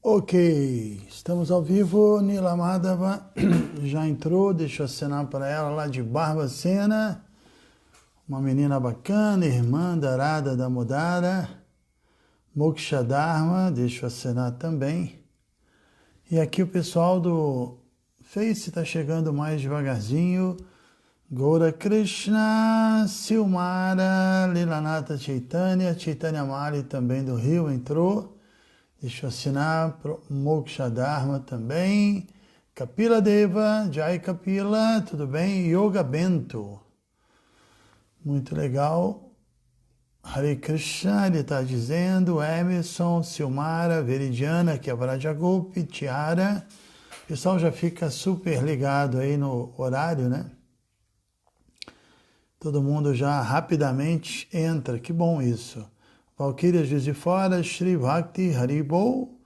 Ok, estamos ao vivo. Nila Madhava já entrou, deixa eu acenar para ela lá de Barbacena. Uma menina bacana, irmã da Radha Damodara. Moksha Dharma, deixa eu acenar também. E aqui o pessoal do Face está chegando mais devagarzinho. Gaura Krishna, Silmara, Lilanata Chaitanya, Chaitanya Mali também do Rio entrou. Deixa eu assinar para Moksha Dharma também. Kapila Deva, Jai Kapila, tudo bem? Yoga Bento. Muito legal. Hare Krishna, ele está dizendo. Emerson, Silmara, Veridiana, que é Vrajagopi, Tiara. O pessoal já fica super ligado aí no horário, né? Todo mundo já rapidamente entra. Que bom isso. Valquíria Juiz de Fora, Shri Bhakti Haribol,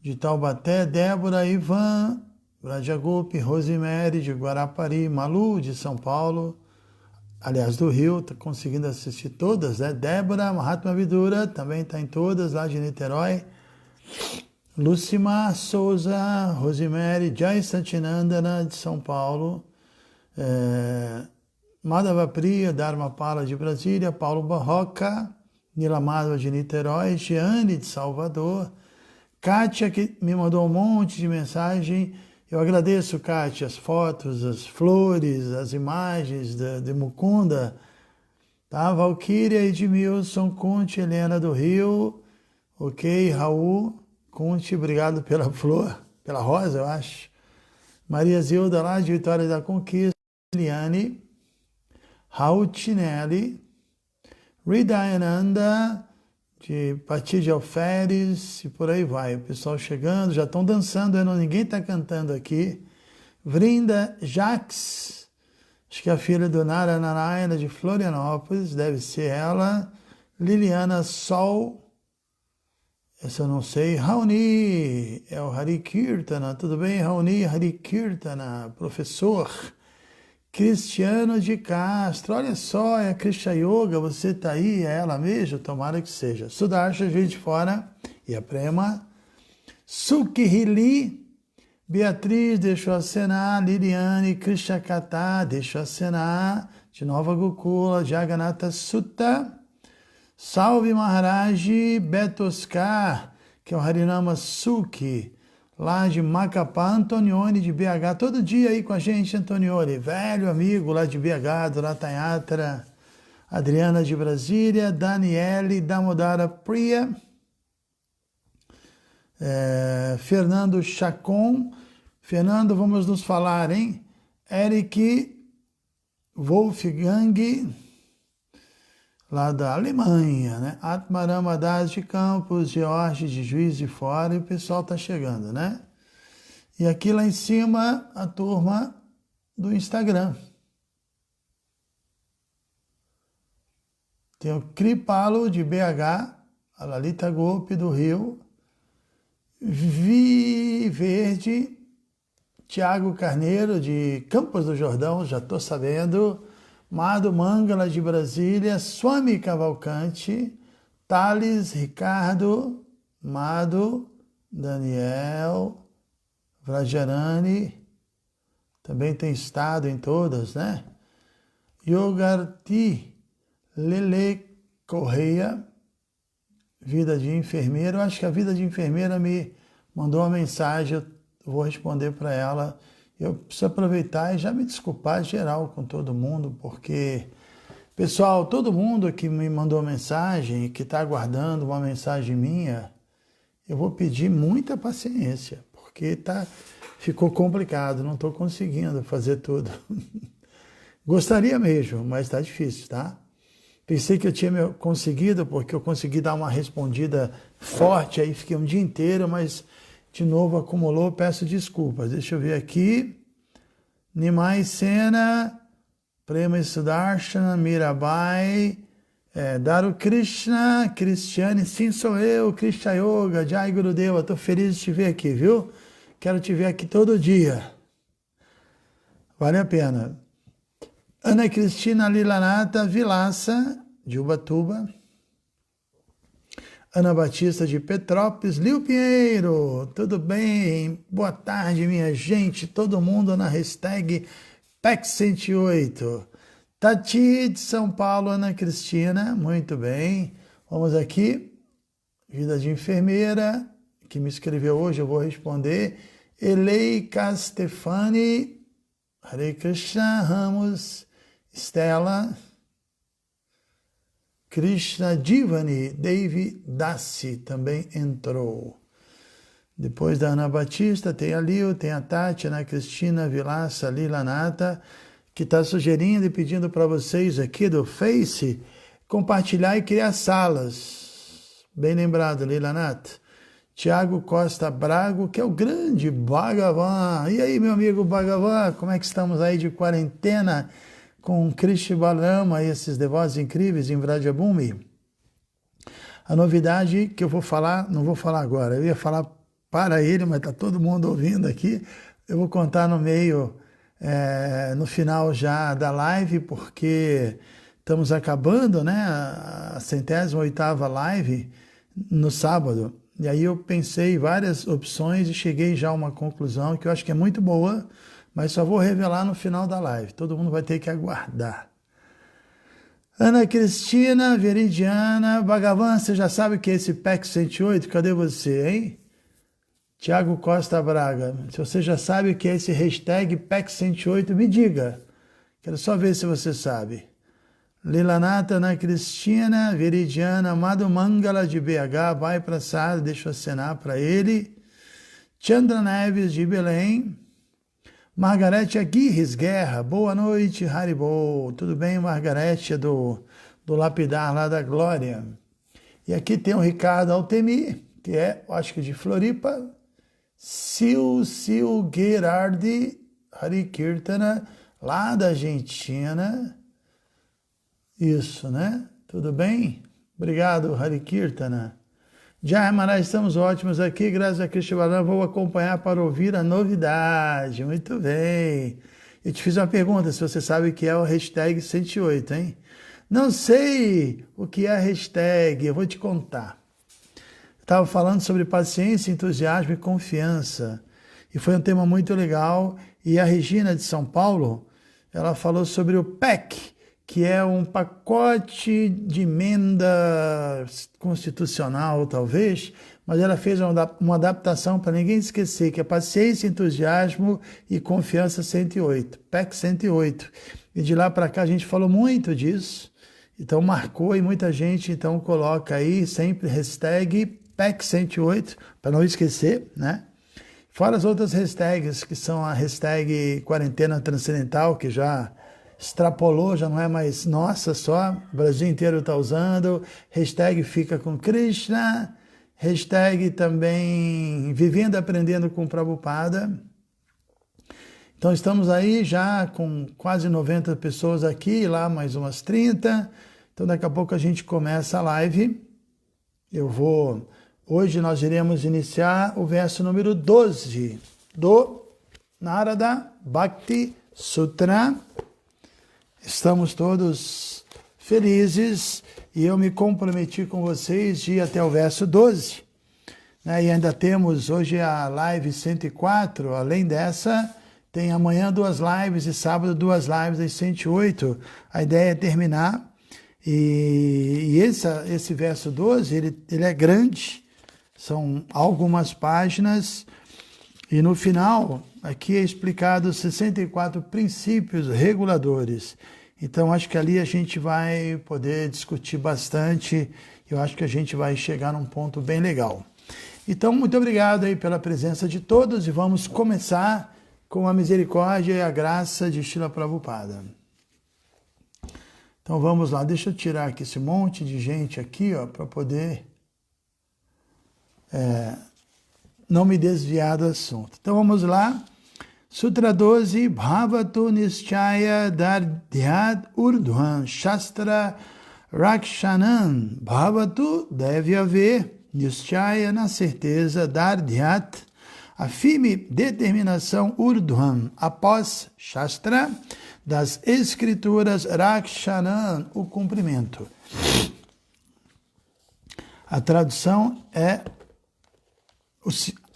de Taubaté, Débora, Ivan, Vrajagopi, Rosemary, de Guarapari, Malu, de São Paulo, aliás, do Rio, está conseguindo assistir todas, né? Débora, Mahatma Vidura, também está em todas, lá de Niterói. Lucimar Souza, Rosemary, Jai Santinandana, de São Paulo. Madhava Priya, Dharma Pala, de Brasília. Paulo Barroca, Nila Madhava, de Niterói. Giane, de Salvador. Kátia, que me mandou um monte de mensagem. Eu agradeço, Kátia, as fotos, as flores, as imagens de Mukunda. Tá? Valquíria, Edmilson, Conte, Helena do Rio. Ok, Raul, Conte, obrigado pela flor, pela rosa, eu acho. Maria Zilda, lá de Vitória da Conquista. Eliane, Raul Tinelli. Ridayananda, de Pati de Alferes, e por aí vai. O pessoal chegando, já estão dançando, ninguém está cantando aqui. Vrinda Jax, acho que é a filha do Nara Narayana de Florianópolis, deve ser ela. Liliana Sol, essa eu não sei. Raoni, é o Hari Kirtana, tudo bem? Raoni Hari Kirtana, professor. Cristiano de Castro, olha só, é a Krishna Yoga, você está aí, é ela mesmo? Tomara que seja. Sudarsha, Juiz de Fora, e a Prema. Sukhili, Beatriz, deixou acenar. Liliane, Krishna Kata, deixou acenar. De Nova Gokula, Jagannatha Sutta. Salve Maharaj, Beto Oscar, que é o Harinama Sukhi, lá de Macapá. Antonione de BH, todo dia aí com a gente, Antonione, velho amigo lá de BH, do Ratayatra. Adriana de Brasília, Daniele Damodara Priya, Fernando Chacon. Fernando, vamos nos falar, hein? Eric Wolfgang, lá da Alemanha, né? Atmarama Das de Campos, George de Juiz de Fora, e o pessoal tá chegando, né? E aqui lá em cima, a turma do Instagram. Tem o Kripalo de BH, a Lalita Gopi do Rio, Verde, Tiago Carneiro de Campos do Jordão, já estou sabendo. Madhu Mangala de Brasília, Swami Cavalcante, Thales, Ricardo, Madhu, Daniel, Vrajarani, também tem estado em todas, né? Yogarti, Lele Correia, Vida de Enfermeira. Eu acho que a Vida de Enfermeira me mandou uma mensagem, eu vou responder para ela. Eu preciso aproveitar e já me desculpar geral com todo mundo, porque, pessoal, todo mundo que me mandou mensagem e que está aguardando uma mensagem minha, eu vou pedir muita paciência, porque ficou complicado, não estou conseguindo fazer tudo. Gostaria mesmo, mas está difícil, tá? Pensei que eu tinha conseguido, porque eu consegui dar uma respondida forte, aí fiquei um dia inteiro, mas de novo acumulou, peço desculpas. Deixa eu ver aqui. Nimai Sena, Prema Sudarshana, Mirabai, Daru Krishna, Cristiane, sim, sou eu, Krishna Yoga, Jai Gurudeva, estou feliz de te ver aqui, viu? Quero te ver aqui todo dia. Vale a pena. Ana Cristina Lilanata Vilassa, de Ubatuba. Ana Batista de Petrópolis, Lio Pinheiro, tudo bem? Boa tarde, minha gente, todo mundo na hashtag PEC108. Tati de São Paulo, Ana Cristina, muito bem. Vamos aqui, vida de enfermeira, que me escreveu hoje, eu vou responder. Eleika Stefani, Hare Krishna Ramos, Estela, Krishna Divani, Dave Dassi também entrou. Depois da Ana Batista, tem a Lio, tem a Tati, Ana Cristina, Vilaça, Lila Nata, que está sugerindo e pedindo para vocês aqui do Face compartilhar e criar salas. Bem lembrado, Lila Nata. Tiago Costa Brago, que é o grande Bhagavan. E aí, meu amigo Bhagavan, como é que estamos aí de quarentena com Krishna Balama e esses devotos incríveis em Vrajabhumi? A novidade que eu vou falar, não vou falar agora, eu ia falar para ele, mas está todo mundo ouvindo aqui. Eu vou contar no meio, no final já da live, porque estamos acabando, né, a 108ª live no sábado. E aí eu pensei em várias opções e cheguei já a uma conclusão que eu acho que é muito boa, mas só vou revelar no final da live. Todo mundo vai ter que aguardar. Ana Cristina, Veridiana, Bhagavan, você já sabe o que é esse PEC 108? Cadê você, hein? Tiago Costa Braga, se você já sabe o que é esse hashtag PEC 108, me diga. Quero só ver se você sabe. Lilanata, Ana Cristina, Veridiana, Amado Mangala de BH, vai para Sara, deixa eu acenar para ele. Chandra Neves de Belém. Margarete Aguirres Guerra, boa noite, Haribo. Tudo bem, Margarete, do Lapidar lá da Glória. E aqui tem o Ricardo Altemi, que é, acho que de Floripa. Sil Gerardi Hari Kirtana, lá da Argentina. Isso, né? Tudo bem? Obrigado, Hari Kirtana. Jai Maharaj, estamos ótimos aqui, graças a Krishna Balama, vou acompanhar para ouvir a novidade. Muito bem. Eu te fiz uma pergunta, se você sabe o que é o hashtag 108, hein? Não sei o que é a hashtag, eu vou te contar. Estava falando sobre paciência, entusiasmo e confiança. E foi um tema muito legal. E a Regina de São Paulo, ela falou sobre o PEC, que é um pacote de emenda constitucional, talvez, mas ela fez uma adaptação para ninguém esquecer, que é paciência, entusiasmo e confiança 108, PEC 108. E de lá para cá a gente falou muito disso, então marcou e muita gente então coloca aí sempre hashtag PEC 108, para não esquecer, né? Fora as outras hashtags, que são a hashtag quarentena transcendental, que já extrapolou, já não é mais nossa só, o Brasil inteiro está usando, hashtag fica com Krishna, hashtag também vivendo e aprendendo com Prabhupada. Então estamos aí já com quase 90 pessoas aqui, lá mais umas 30, então daqui a pouco a gente começa a live. Hoje nós iremos iniciar o verso número 12 do Narada Bhakti Sutra. Estamos todos felizes e eu me comprometi com vocês de ir até o verso 12. E ainda temos hoje a live 104, além dessa, tem amanhã 2 lives e sábado 2 lives às 108. A ideia é terminar. E esse verso 12, ele é grande, são algumas páginas, e no final, aqui é explicado 64 princípios reguladores. Então, acho que ali a gente vai poder discutir bastante, eu acho que a gente vai chegar num ponto bem legal. Então, muito obrigado aí pela presença de todos, e vamos começar com a misericórdia e a graça de Srila Prabhupada. Então, vamos lá, deixa eu tirar aqui esse monte de gente aqui, ó, para poder não me desviar do assunto. Então vamos lá. Sutra 12, Bhavatu Nischaya Dardhyat Urdhvan Shastra Rakshanan. Bhavatu deve haver, Nischaya na certeza, Dardhyat, a firme determinação, Urdhvan, após Shastra, das escrituras, Rakshanan, o cumprimento. A tradução é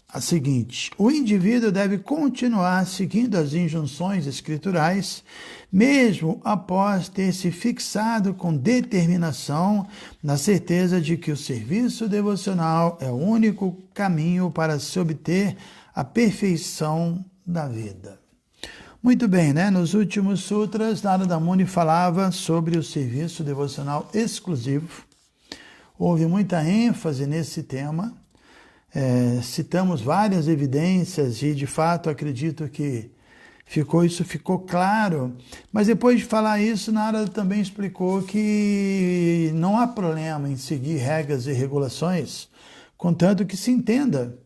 a seguinte: o indivíduo deve continuar seguindo as injunções escriturais, mesmo após ter se fixado com determinação na certeza de que o serviço devocional é o único caminho para se obter a perfeição da vida. Muito bem, né? Nos últimos sutras, Narada Muni falava sobre o serviço devocional exclusivo. Houve muita ênfase nesse tema. Citamos várias evidências e, de fato, acredito que isso ficou claro. Mas depois de falar isso, Narada também explicou que não há problema em seguir regras e regulações, contanto que se entenda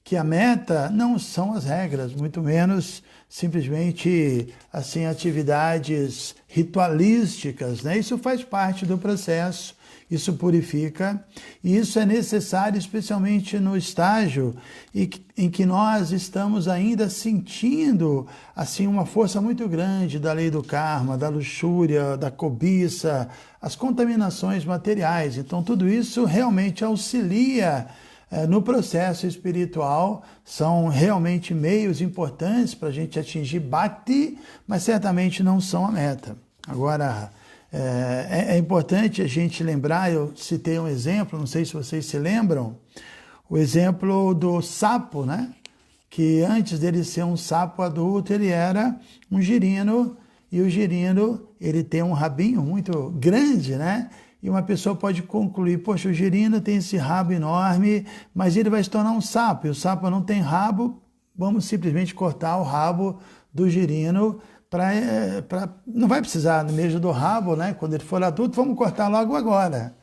que a meta não são as regras, muito menos simplesmente assim atividades ritualísticas, né? Isso faz parte do processo, isso purifica, e isso é necessário especialmente no estágio em que nós estamos ainda sentindo assim uma força muito grande da lei do karma, da luxúria, da cobiça, as contaminações materiais. Então tudo isso realmente auxilia no processo espiritual, são realmente meios importantes para a gente atingir Bhakti, mas certamente não são a meta. Agora, é importante a gente lembrar, eu citei um exemplo, não sei se vocês se lembram, o exemplo do sapo, né? Que antes dele ser um sapo adulto, ele era um girino, e o girino, ele tem um rabinho muito grande, né? E uma pessoa pode concluir, poxa, o girino tem esse rabo enorme, mas ele vai se tornar um sapo, e o sapo não tem rabo, vamos simplesmente cortar o rabo do girino, não vai precisar mesmo do rabo, né? Quando ele for adulto, vamos cortar logo agora.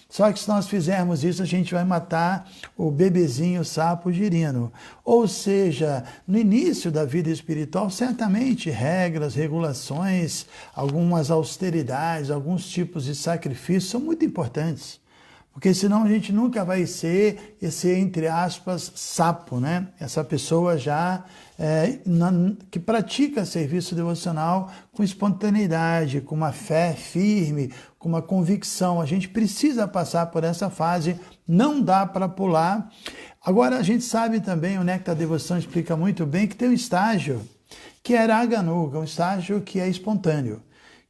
Só que se nós fizermos isso, a gente vai matar o bebezinho sapo girino. Ou seja, no início da vida espiritual, certamente regras, regulações, algumas austeridades, alguns tipos de sacrifício são muito importantes. Porque senão a gente nunca vai ser esse, entre aspas, sapo, né? Essa pessoa já que pratica serviço devocional com espontaneidade, com uma fé firme, com uma convicção. A gente precisa passar por essa fase, não dá para pular. Agora, a gente sabe também, o Néctar da Devoção explica muito bem, que tem um estágio que é Raganuga, um estágio que é espontâneo,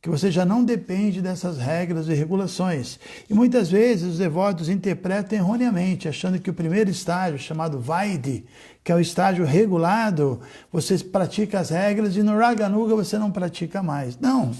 que você já não depende dessas regras e regulações. E muitas vezes os devotos interpretam erroneamente, achando que o primeiro estágio, chamado Vaidhi, que é o estágio regulado, você pratica as regras e no Raganuga você não pratica mais. Não,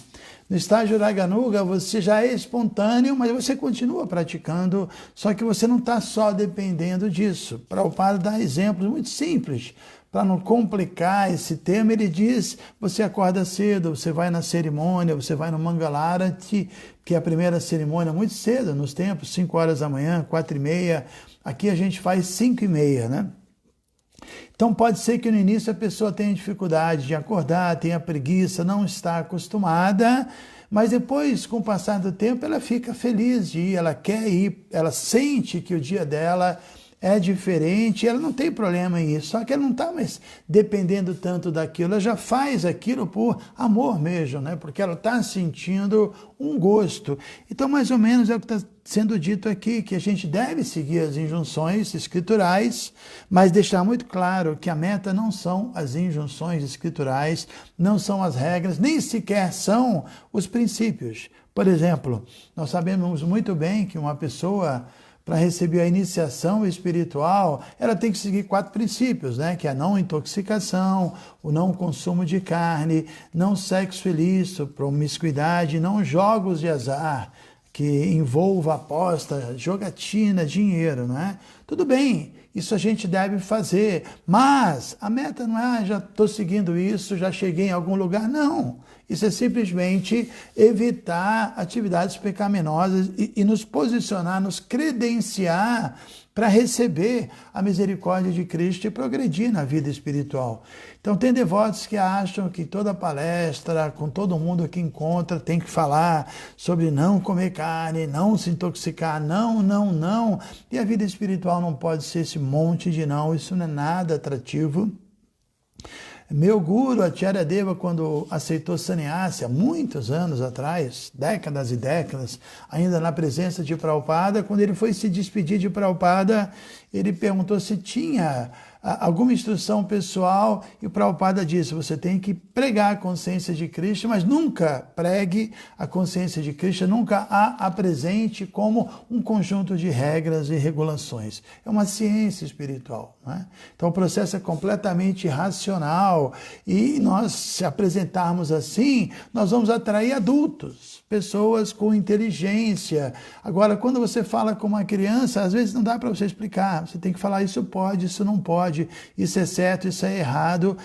no estágio Raganuga você já é espontâneo, mas você continua praticando, só que você não está só dependendo disso. Prabhupada dá exemplos muito simples. Para não complicar esse tema, ele diz, você acorda cedo, você vai na cerimônia, você vai no Mangalarati, que é a primeira cerimônia muito cedo, nos templos, 5 horas da manhã, 4h30, aqui a gente faz 5h30, né? Então pode ser que no início a pessoa tenha dificuldade de acordar, tenha preguiça, não está acostumada, mas depois, com o passar do tempo, ela fica feliz de ir, ela quer ir, ela sente que o dia dela é diferente, ela não tem problema em isso, só que ela não está mais dependendo tanto daquilo, ela já faz aquilo por amor mesmo, né? Porque ela está sentindo um gosto. Então, mais ou menos é o que está sendo dito aqui, que a gente deve seguir as injunções escriturais, mas deixar muito claro que a meta não são as injunções escriturais, não são as regras, nem sequer são os princípios. Por exemplo, nós sabemos muito bem que uma pessoa, para receber a iniciação espiritual, ela tem que seguir 4 princípios, né? Que é a não intoxicação, o não consumo de carne, não sexo ilícito, promiscuidade, não jogos de azar, que envolva aposta, jogatina, dinheiro, né? Tudo bem, isso a gente deve fazer, mas a meta não é, já estou seguindo isso, já cheguei em algum lugar, não. Isso é simplesmente evitar atividades pecaminosas e nos posicionar, nos credenciar para receber a misericórdia de Cristo e progredir na vida espiritual. Então tem devotos que acham que toda palestra, com todo mundo que encontra, tem que falar sobre não comer carne, não se intoxicar, não, não, não. E a vida espiritual não pode ser esse monte de não, isso não é nada atrativo. Meu guru, Acharya Deva, quando aceitou sannyasa, muitos anos atrás, décadas e décadas, ainda na presença de Prabhupada, quando ele foi se despedir de Prabhupada, ele perguntou se tinha alguma instrução pessoal, e o Prabhupada disse, você tem que pregar a consciência de Krishna, mas nunca pregue a consciência de Krishna, nunca a apresente como um conjunto de regras e regulações. É uma ciência espiritual, né? Então o processo é completamente racional, e nós, se apresentarmos assim, nós vamos atrair adultos, pessoas com inteligência. Agora, quando você fala com uma criança, às vezes não dá para você explicar, você tem que falar isso pode, isso não pode, isso é certo, isso é errado,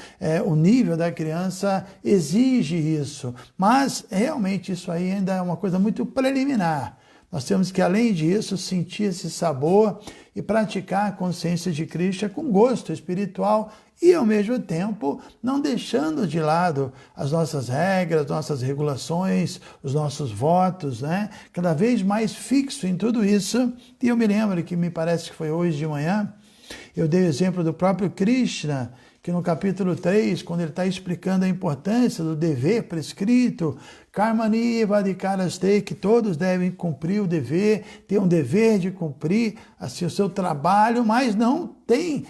o nível da criança exige isso, mas realmente isso aí ainda é uma coisa muito preliminar. Nós temos que, além disso, sentir esse sabor e praticar a consciência de Krishna com gosto espiritual e, ao mesmo tempo, não deixando de lado as nossas regras, nossas regulações, os nossos votos, né? Cada vez mais fixo em tudo isso. E eu me lembro que, me parece que foi hoje de manhã, eu dei o exemplo do próprio Krishna, que no capítulo 3, quando ele está explicando a importância do dever prescrito, Karmani Vadikaraste, que todos devem cumprir o dever, ter um dever de cumprir assim, o seu trabalho, mas não tem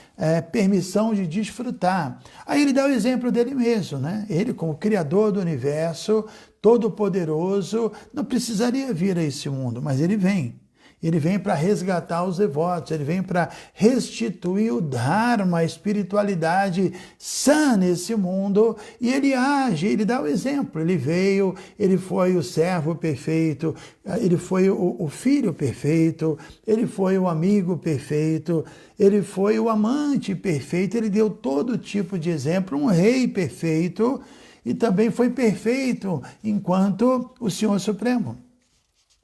permissão de desfrutar. Aí ele dá o exemplo dele mesmo, né? Ele, como Criador do Universo, Todo-Poderoso, não precisaria vir a esse mundo, mas ele vem. Ele vem para resgatar os devotos, ele vem para restituir o Dharma, a espiritualidade sã nesse mundo, e ele age, ele dá o exemplo. Ele veio, ele foi o servo perfeito, ele foi o filho perfeito, ele foi o amigo perfeito, ele foi o amante perfeito, ele deu todo tipo de exemplo, um rei perfeito, e também foi perfeito enquanto o Senhor Supremo,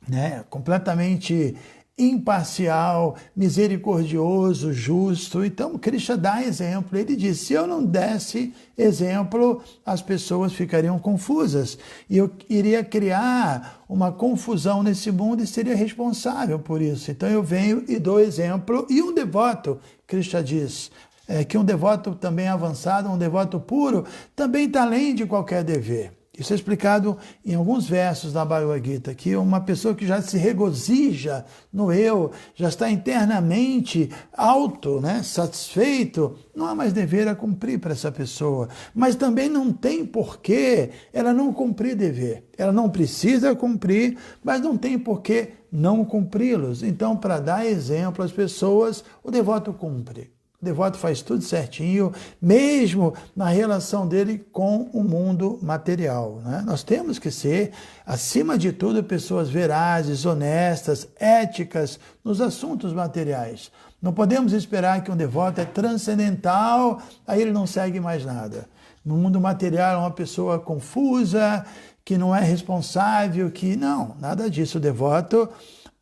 né? Completamente imparcial, misericordioso, justo. Então, Krishna dá exemplo. Ele diz, se eu não desse exemplo, as pessoas ficariam confusas. E eu iria criar uma confusão nesse mundo e seria responsável por isso. Então, eu venho e dou exemplo. E um devoto, Krishna diz, que um devoto também avançado, um devoto puro, também está além de qualquer dever. Isso é explicado em alguns versos da Bhagavad Gita, que uma pessoa que já se regozija no eu, já está internamente alto, né, satisfeito, não há mais dever a cumprir para essa pessoa. Mas também não tem porquê ela não cumprir dever. Ela não precisa cumprir, mas não tem porquê não cumpri-los. Então, para dar exemplo às pessoas, o devoto cumpre. O devoto faz tudo certinho, mesmo na relação dele com o mundo material, né? Nós temos que ser, acima de tudo, pessoas verazes, honestas, éticas nos assuntos materiais. Não podemos esperar que um devoto é transcendental, aí ele não segue mais nada. No mundo material é uma pessoa confusa, que não é responsável, que não, nada disso. O devoto,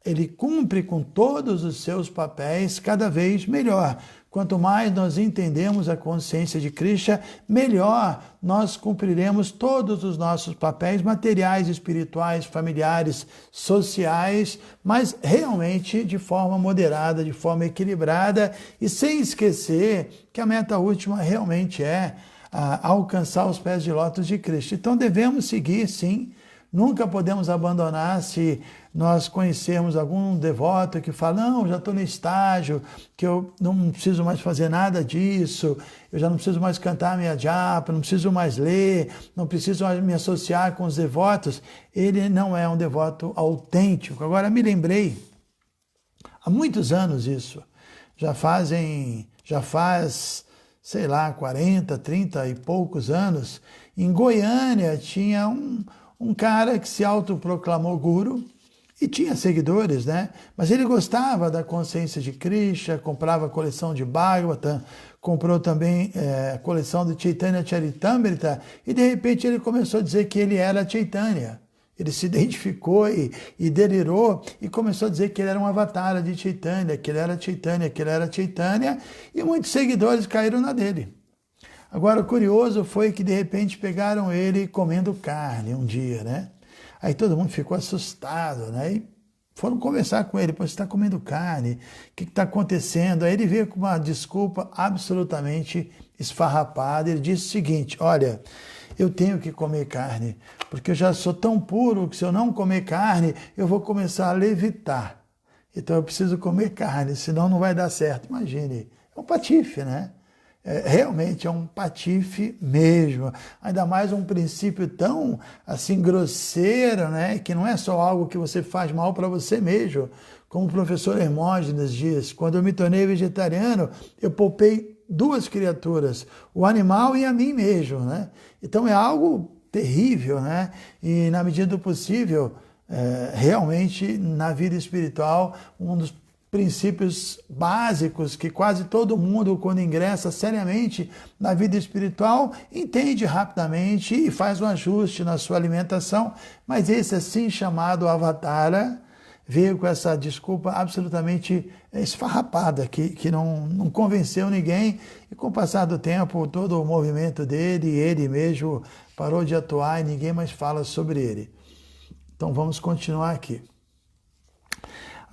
ele cumpre com todos os seus papéis cada vez melhor. Quanto mais nós entendemos a consciência de Krishna, melhor nós cumpriremos todos os nossos papéis materiais, espirituais, familiares, sociais, mas realmente de forma moderada, de forma equilibrada e sem esquecer que a meta última realmente é alcançar os pés de lótus de Krishna. Então devemos seguir, sim. Nunca podemos abandonar se nós conhecermos algum devoto que fala, não, já estou no estágio, que eu não preciso mais fazer nada disso, eu já não preciso mais cantar minha japa, não preciso mais ler, não preciso mais me associar com os devotos. Ele não é um devoto autêntico. Agora, me lembrei, há muitos anos isso, já faz, sei lá, 40, 30 e poucos anos, em Goiânia tinha um cara que se autoproclamou guru e tinha seguidores, né? Mas ele gostava da consciência de Krishna, comprava a coleção de Bhagavatam, comprou também a coleção de Chaitanya Charitamrita e de repente ele começou a dizer que ele era Chaitanya. Ele se identificou e delirou e começou a dizer que ele era um avatar de Chaitanya, que ele era Chaitanya, que ele era Chaitanya, e muitos seguidores caíram na dele. Agora, o curioso foi que, de repente, pegaram ele comendo carne um dia, né? Aí todo mundo ficou assustado, né? E foram conversar com ele, você está comendo carne, o que está acontecendo? Aí ele veio com uma desculpa absolutamente esfarrapada, ele disse o seguinte, olha, eu tenho que comer carne, porque eu já sou tão puro que se eu não comer carne, eu vou começar a levitar. Então eu preciso comer carne, senão não vai dar certo. Imagine, é um patife, né? Realmente é um patife mesmo, ainda mais um princípio tão assim grosseiro, né, que não é só algo que você faz mal para você mesmo, como o professor Hermógenes diz, quando eu me tornei vegetariano, eu poupei 2 criaturas, o animal e a mim mesmo, né? Então é algo terrível, né? E na medida do possível, realmente na vida espiritual, um dos princípios básicos que quase todo mundo, quando ingressa seriamente na vida espiritual, entende rapidamente e faz um ajuste na sua alimentação, mas esse assim chamado Avatara veio com essa desculpa absolutamente esfarrapada, que não convenceu ninguém, e com o passar do tempo, todo o movimento dele, ele mesmo parou de atuar e ninguém mais fala sobre ele. Então vamos continuar aqui.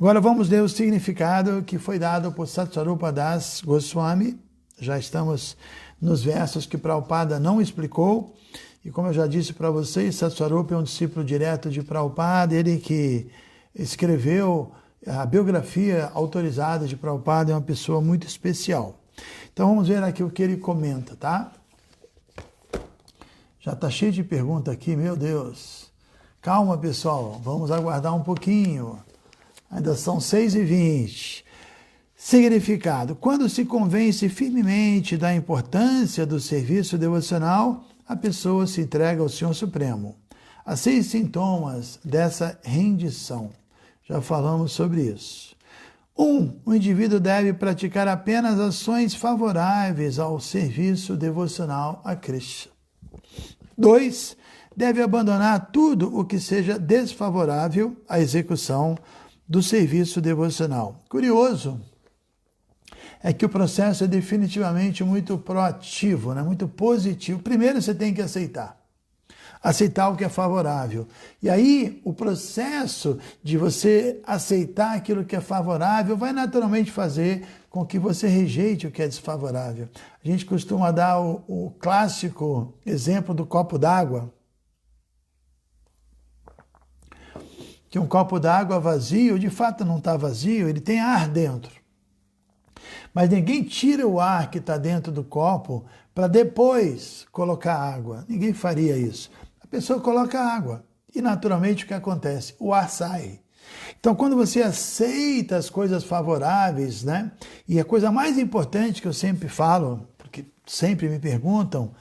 Agora vamos ler o significado que foi dado por Satsvarupa Das Goswami. Já estamos nos versos que Prabhupada não explicou. E como eu já disse para vocês, Satsvarupa é um discípulo direto de Prabhupada, ele que escreveu a biografia autorizada de Prabhupada, é uma pessoa muito especial. Então vamos ver aqui o que ele comenta, tá? Já está cheio de perguntas aqui, meu Deus. Calma, pessoal, vamos aguardar um pouquinho. Ainda são 6h20. Significado. Quando se convence firmemente da importância do serviço devocional, a pessoa se entrega ao Senhor Supremo. Há 6 sintomas dessa rendição. Já falamos sobre isso. 1. O indivíduo deve praticar apenas ações favoráveis ao serviço devocional a Krishna. 2. Deve abandonar tudo o que seja desfavorável à execução do serviço devocional. Curioso é que o processo é definitivamente muito proativo, né? Muito positivo. Primeiro você tem que aceitar o que é favorável. E aí o processo de você aceitar aquilo que é favorável vai naturalmente fazer com que você rejeite o que é desfavorável. A gente costuma dar o clássico exemplo do copo d'água, que um copo d'água vazio, de fato não está vazio, ele tem ar dentro. Mas ninguém tira o ar que está dentro do copo para depois colocar água. Ninguém faria isso. A pessoa coloca água e naturalmente o que acontece? O ar sai. Então quando você aceita as coisas favoráveis, né? E a coisa mais importante que eu sempre falo, porque sempre me perguntam,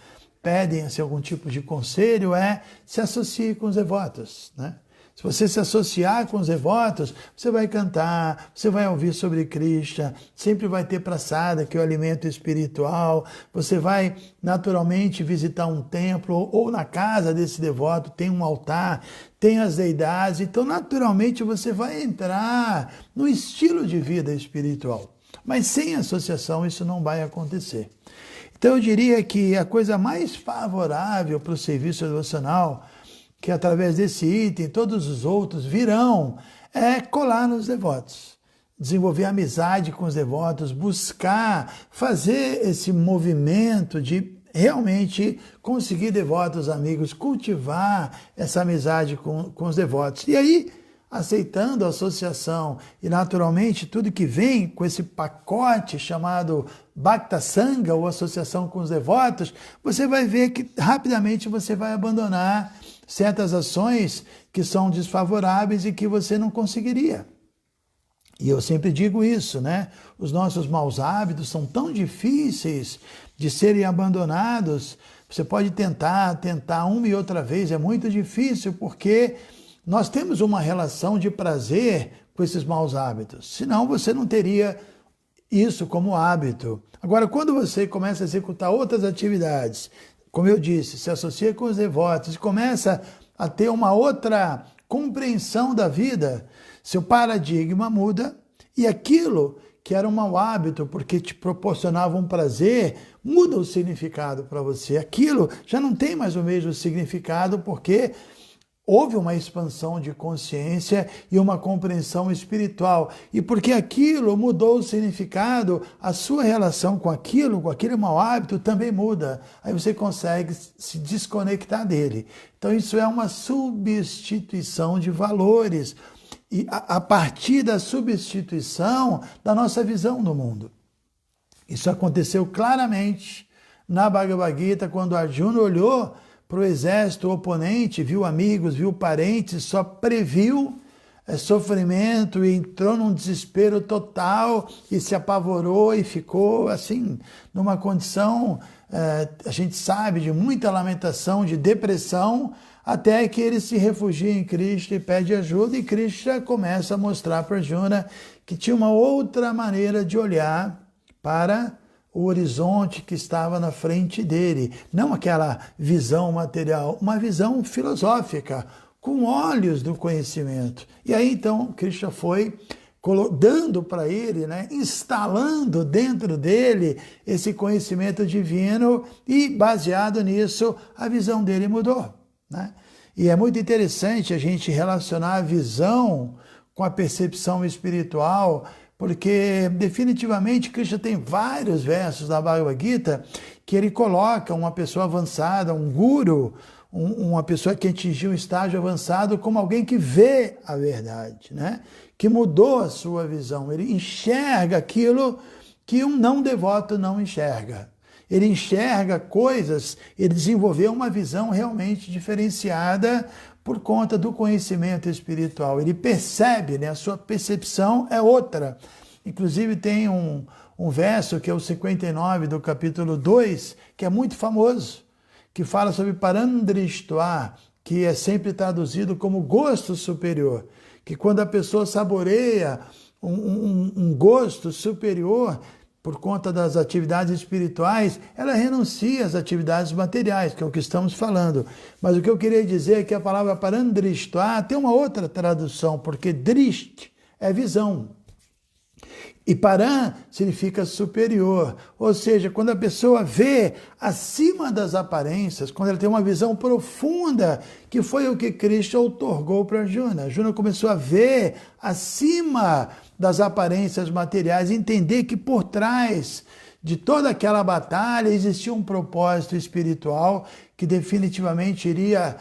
pedem assim, algum tipo de conselho, é se associe com os devotos, né? Se você se associar com os devotos, você vai cantar, você vai ouvir sobre Krishna, sempre vai ter praçada, que é o alimento espiritual, você vai naturalmente visitar um templo ou na casa desse devoto tem um altar, tem as deidades, então naturalmente você vai entrar no estilo de vida espiritual. Mas sem associação isso não vai acontecer. Então eu diria que a coisa mais favorável para o serviço devocional, que através desse item todos os outros virão, é colar nos devotos, desenvolver amizade com os devotos, buscar fazer esse movimento de realmente conseguir devotos amigos, cultivar essa amizade com os devotos. E aí, aceitando a associação e naturalmente tudo que vem com esse pacote chamado Bhakta Sangha, ou associação com os devotos, você vai ver que rapidamente você vai abandonar certas ações que são desfavoráveis e que você não conseguiria. E eu sempre digo isso, né? Os nossos maus hábitos são tão difíceis de serem abandonados. Você pode tentar uma e outra vez, é muito difícil porque nós temos uma relação de prazer com esses maus hábitos. Senão você não teria isso como hábito. Agora, quando você começa a executar outras atividades, como eu disse, se associa com os devotos e começa a ter uma outra compreensão da vida, seu paradigma muda e aquilo que era um mau hábito porque te proporcionava um prazer, muda o significado para você. Aquilo já não tem mais o mesmo significado porque houve uma expansão de consciência e uma compreensão espiritual. E porque aquilo mudou o significado, a sua relação com aquele mau hábito também muda. Aí você consegue se desconectar dele. Então isso é uma substituição de valores. E a partir da substituição da nossa visão do mundo. Isso aconteceu claramente na Bhagavad Gita, quando Arjuna olhou para o exército oponente, viu amigos, viu parentes, só previu sofrimento e entrou num desespero total e se apavorou e ficou assim, numa condição, a gente sabe, de muita lamentação, de depressão, até que ele se refugia em Krishna e pede ajuda, e Krishna começa a mostrar para Arjuna que tinha uma outra maneira de olhar para o horizonte que estava na frente dele, não aquela visão material, uma visão filosófica, com olhos do conhecimento. E aí então Krishna foi dando para ele, instalando dentro dele esse conhecimento divino, e baseado nisso a visão dele mudou. E é muito interessante a gente relacionar a visão com a percepção espiritual, porque definitivamente Krishna tem vários versos da Bhagavad Gita que ele coloca uma pessoa avançada, um guru, uma pessoa que atingiu um estágio avançado como alguém que vê a verdade, que mudou a sua visão. Ele enxerga aquilo que um não devoto não enxerga. Ele enxerga coisas, ele desenvolveu uma visão realmente diferenciada por conta do conhecimento espiritual. Ele percebe, a sua percepção é outra. Inclusive tem um verso que é o 59 do capítulo 2, que é muito famoso, que fala sobre Parandrištva, que é sempre traduzido como gosto superior, que quando a pessoa saboreia um gosto superior, por conta das atividades espirituais, ela renuncia às atividades materiais, que é o que estamos falando. Mas o que eu queria dizer é que a palavra Parandrištva tem uma outra tradução, porque Drishti é visão. E Paran significa superior, ou seja, quando a pessoa vê acima das aparências, quando ela tem uma visão profunda, que foi o que Krishna outorgou para Arjuna. Arjuna começou a ver acima das aparências materiais, entender que por trás de toda aquela batalha existia um propósito espiritual que definitivamente iria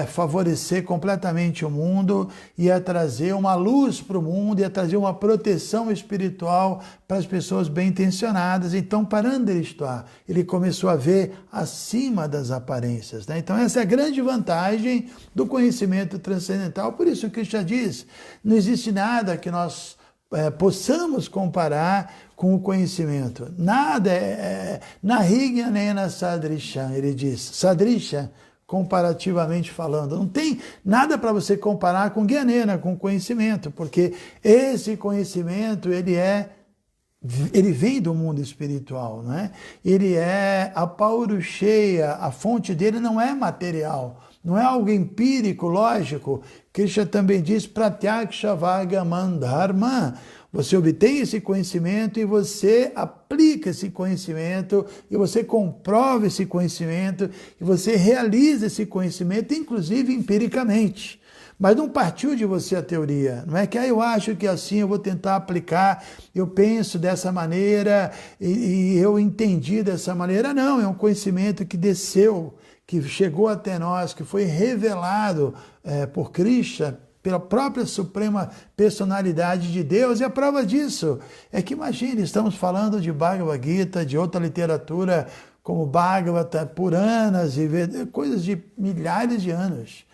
favorecer completamente o mundo, ia trazer uma luz para o mundo, ia trazer uma proteção espiritual para as pessoas bem intencionadas. Então, Parandrištva, ele começou a ver acima das aparências. Então, essa é a grande vantagem do conhecimento transcendental. Por isso, Krishna diz, não existe nada que nós possamos comparar com o conhecimento. Nada na Rigya nem na Sadrisha, ele diz. Sadrisha, comparativamente falando, não tem nada para você comparar com Gyanena, com conhecimento, porque esse conhecimento, ele vem do mundo espiritual, Ele é a Paurusheya, a fonte dele não é material, não é algo empírico, lógico. Krishna também diz, Pratyakshavagaman Dharma. Você obtém esse conhecimento e você aplica esse conhecimento, e você comprova esse conhecimento, e você realiza esse conhecimento, inclusive empiricamente. Mas não partiu de você a teoria, não é que eu acho que assim eu vou tentar aplicar, eu penso dessa maneira e eu entendi dessa maneira. Não, é um conhecimento que desceu, que chegou até nós, que foi revelado por Krishna, pela própria Suprema Personalidade de Deus, e a prova disso é que, imagine, estamos falando de Bhagavad Gita, de outra literatura como Bhagavata, Puranas, e coisas de milhares de anos,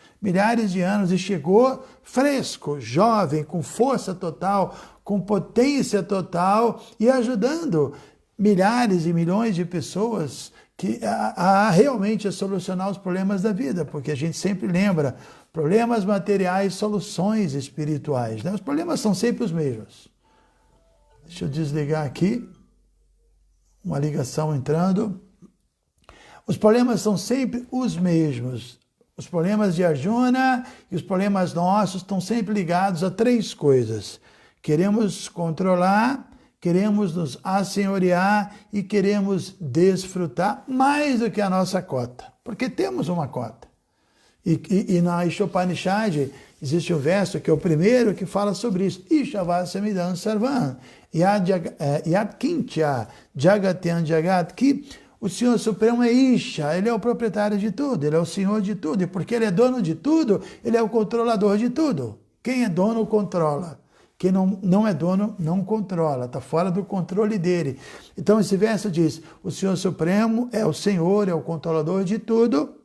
e chegou fresco, jovem, com força total, com potência total, e ajudando milhares e milhões de pessoas a realmente solucionar os problemas da vida, porque a gente sempre lembra, problemas materiais, soluções espirituais. Os problemas são sempre os mesmos. Deixa eu desligar aqui, uma ligação entrando. Os problemas são sempre os mesmos. Os problemas de Arjuna e os problemas nossos estão sempre ligados a três coisas. Queremos controlar, queremos nos assenhorear e queremos desfrutar mais do que a nossa cota, porque temos uma cota. E na Ishopanishad existe um verso que é o primeiro que fala sobre isso. Ishavasamidan sarvam yad kincha jagatyan jagat, que o Senhor Supremo é Isha, Ele é o proprietário de tudo, Ele é o Senhor de tudo, e porque Ele é dono de tudo, Ele é o controlador de tudo. Quem é dono, controla. Quem não é dono, não controla, está fora do controle dele. Então esse verso diz, o Senhor Supremo é o Senhor, é o controlador de tudo,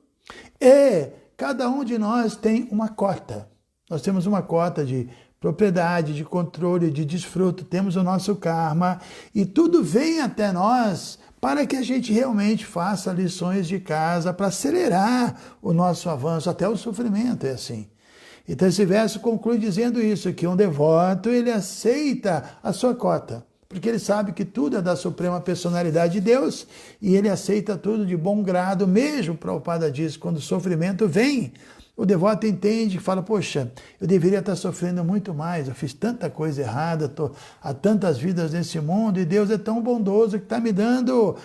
e cada um de nós tem uma cota. Nós temos uma cota de propriedade, de controle, de desfruto, temos o nosso karma, e tudo vem até nós para que a gente realmente faça lições de casa, para acelerar o nosso avanço, até o sofrimento é assim. Então esse verso conclui dizendo isso, que um devoto, ele aceita a sua cota, porque ele sabe que tudo é da suprema personalidade de Deus, e ele aceita tudo de bom grado, mesmo, Prabhupada diz, quando o sofrimento vem, o devoto entende e fala, poxa, eu deveria estar sofrendo muito mais, eu fiz tanta coisa errada, estou há tantas vidas nesse mundo, e Deus é tão bondoso que está me dando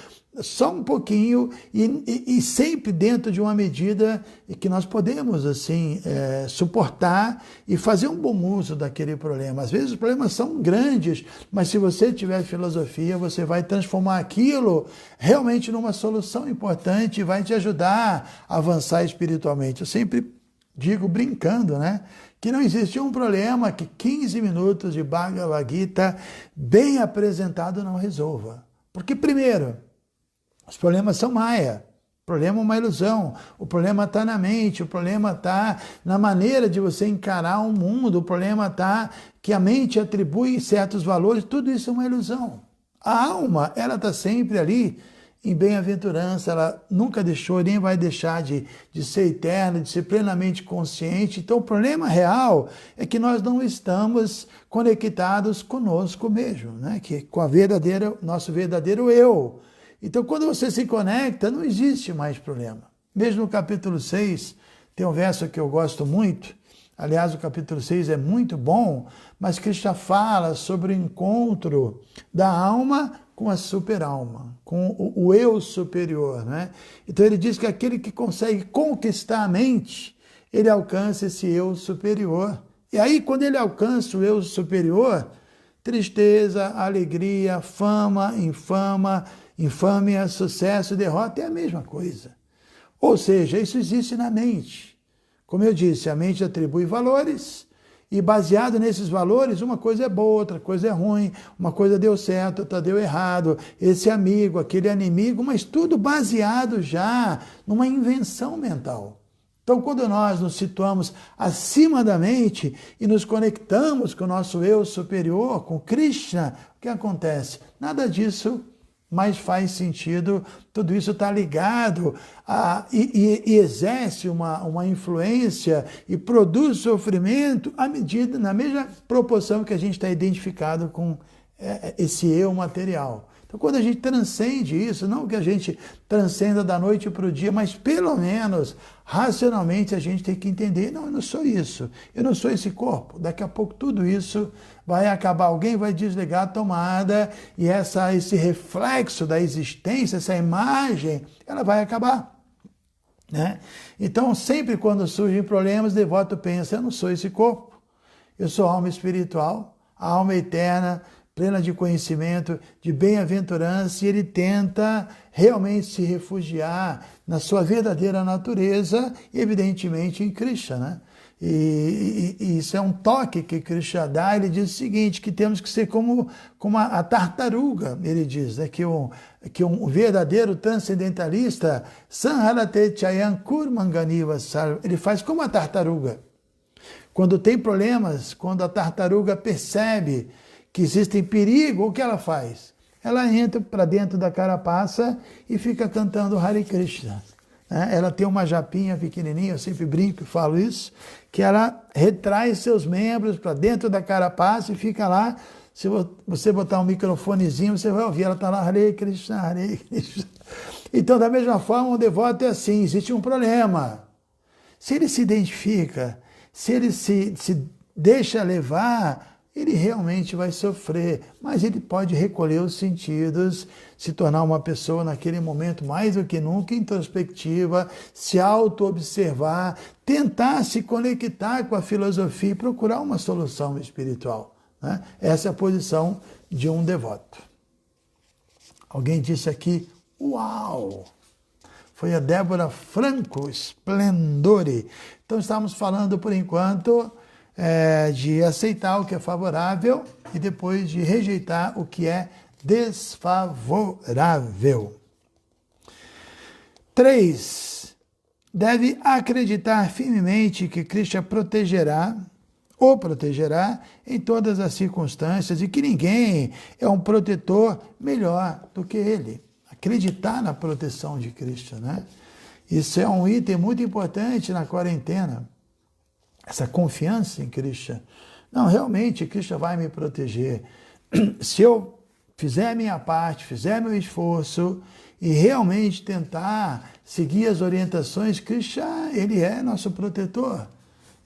só um pouquinho, e sempre dentro de uma medida que nós podemos assim suportar e fazer um bom uso daquele problema. Às vezes os problemas são grandes, mas se você tiver filosofia, você vai transformar aquilo realmente numa solução importante e vai te ajudar a avançar espiritualmente. Eu sempre digo brincando, né? Que não existe um problema que 15 minutos de Bhagavad Gita bem apresentado não resolva. Porque primeiro, os problemas são maia, o problema é uma ilusão, o problema está na mente, o problema está na maneira de você encarar o mundo, o problema está que a mente atribui certos valores, tudo isso é uma ilusão. A alma, ela está sempre ali em bem-aventurança, ela nunca deixou, nem vai deixar de ser eterna, de ser plenamente consciente. Então o problema real é que nós não estamos conectados conosco mesmo, né? Que com a nosso verdadeiro eu. Então, quando você se conecta, não existe mais problema. Mesmo no capítulo 6, tem um verso que eu gosto muito. Aliás, o capítulo 6 é muito bom, mas Krishna fala sobre o encontro da alma com a super-alma, com o eu superior, né? Então, ele diz que aquele que consegue conquistar a mente, ele alcança esse eu superior. E aí, quando ele alcança o eu superior, tristeza, alegria, fama, infâmia, sucesso, derrota, é a mesma coisa. Ou seja, isso existe na mente. Como eu disse, a mente atribui valores e baseado nesses valores, uma coisa é boa, outra coisa é ruim, uma coisa deu certo, outra deu errado, esse amigo, aquele inimigo, mas tudo baseado já numa invenção mental. Então, quando nós nos situamos acima da mente e nos conectamos com o nosso eu superior, com Krishna, o que acontece? Nada disso mais faz sentido, tudo isso está ligado e exerce uma influência e produz sofrimento na mesma proporção que a gente está identificado com esse eu material. Então, quando a gente transcende isso, não que a gente transcenda da noite para o dia, mas pelo menos, racionalmente, a gente tem que entender, não, eu não sou isso, eu não sou esse corpo. Daqui a pouco tudo isso vai acabar, alguém vai desligar a tomada e esse reflexo da existência, essa imagem, ela vai acabar. Né? Então, sempre quando surgem problemas, o devoto pensa, eu não sou esse corpo, eu sou alma espiritual, a alma eterna, plena de conhecimento, de bem-aventurança, e ele tenta realmente se refugiar na sua verdadeira natureza, evidentemente em Krishna, né? E isso é um toque que Krishna dá, ele diz o seguinte, que temos que ser como a tartaruga, ele diz, né? que um verdadeiro transcendentalista, Sanharate Chayan Kurmanganiva Sarva, ele faz como a tartaruga. Quando tem problemas, quando a tartaruga percebe que existem perigo, o que ela faz? Ela entra para dentro da carapaça e fica cantando Hare Krishna. Ela tem uma japinha pequenininha, eu sempre brinco e falo isso, que ela retrai seus membros para dentro da carapaça e fica lá. Se você botar um microfonezinho, você vai ouvir, ela está lá, Hare Krishna, Hare Krishna. Então, da mesma forma, um devoto é assim, existe um problema. Se ele se identifica, se ele se deixa levar, ele realmente vai sofrer, mas ele pode recolher os sentidos, se tornar uma pessoa naquele momento mais do que nunca introspectiva, se auto-observar, tentar se conectar com a filosofia e procurar uma solução espiritual, né? Essa é a posição de um devoto. Alguém disse aqui, uau! Foi a Débora Franco, Splendore. Então estamos falando por enquanto de aceitar o que é favorável e depois de rejeitar o que é desfavorável. 3. Deve acreditar firmemente que Krishna protegerá em todas as circunstâncias e que ninguém é um protetor melhor do que ele. Acreditar na proteção de Krishna, né? Isso é um item muito importante na quarentena. Essa confiança em Krishna. Não, realmente, Krishna vai me proteger. Se eu fizer a minha parte, fizer meu esforço e realmente tentar seguir as orientações, Krishna, ele é nosso protetor.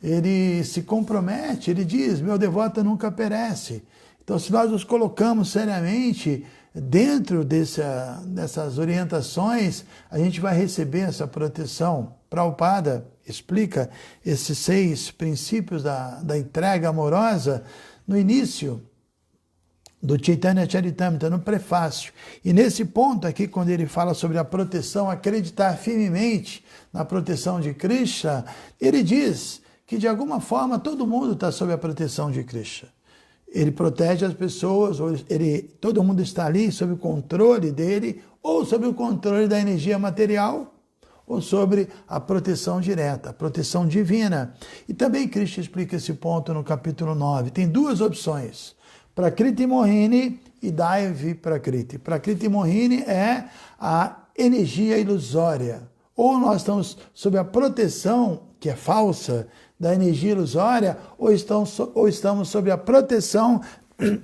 Ele se compromete, ele diz, meu devoto nunca perece. Então, se nós nos colocamos seriamente dentro dessas orientações, a gente vai receber essa proteção. Prabhupada explica esses 6 princípios da entrega amorosa no início do Chaitanya Charitamrita, no prefácio. E nesse ponto aqui, quando ele fala sobre a proteção, acreditar firmemente na proteção de Krishna, ele diz que de alguma forma todo mundo está sob a proteção de Krishna. Ele protege as pessoas, todo mundo está ali sob o controle dele, ou sob o controle da energia material, ou sobre a proteção direta, a proteção divina. E também Krishna explica esse ponto no capítulo 9. Tem 2 opções, Prakriti Mohini e Daivi Prakriti. Prakriti Mohini é a energia ilusória. Ou nós estamos sob a proteção, que é falsa, da energia ilusória, ou estamos sob a proteção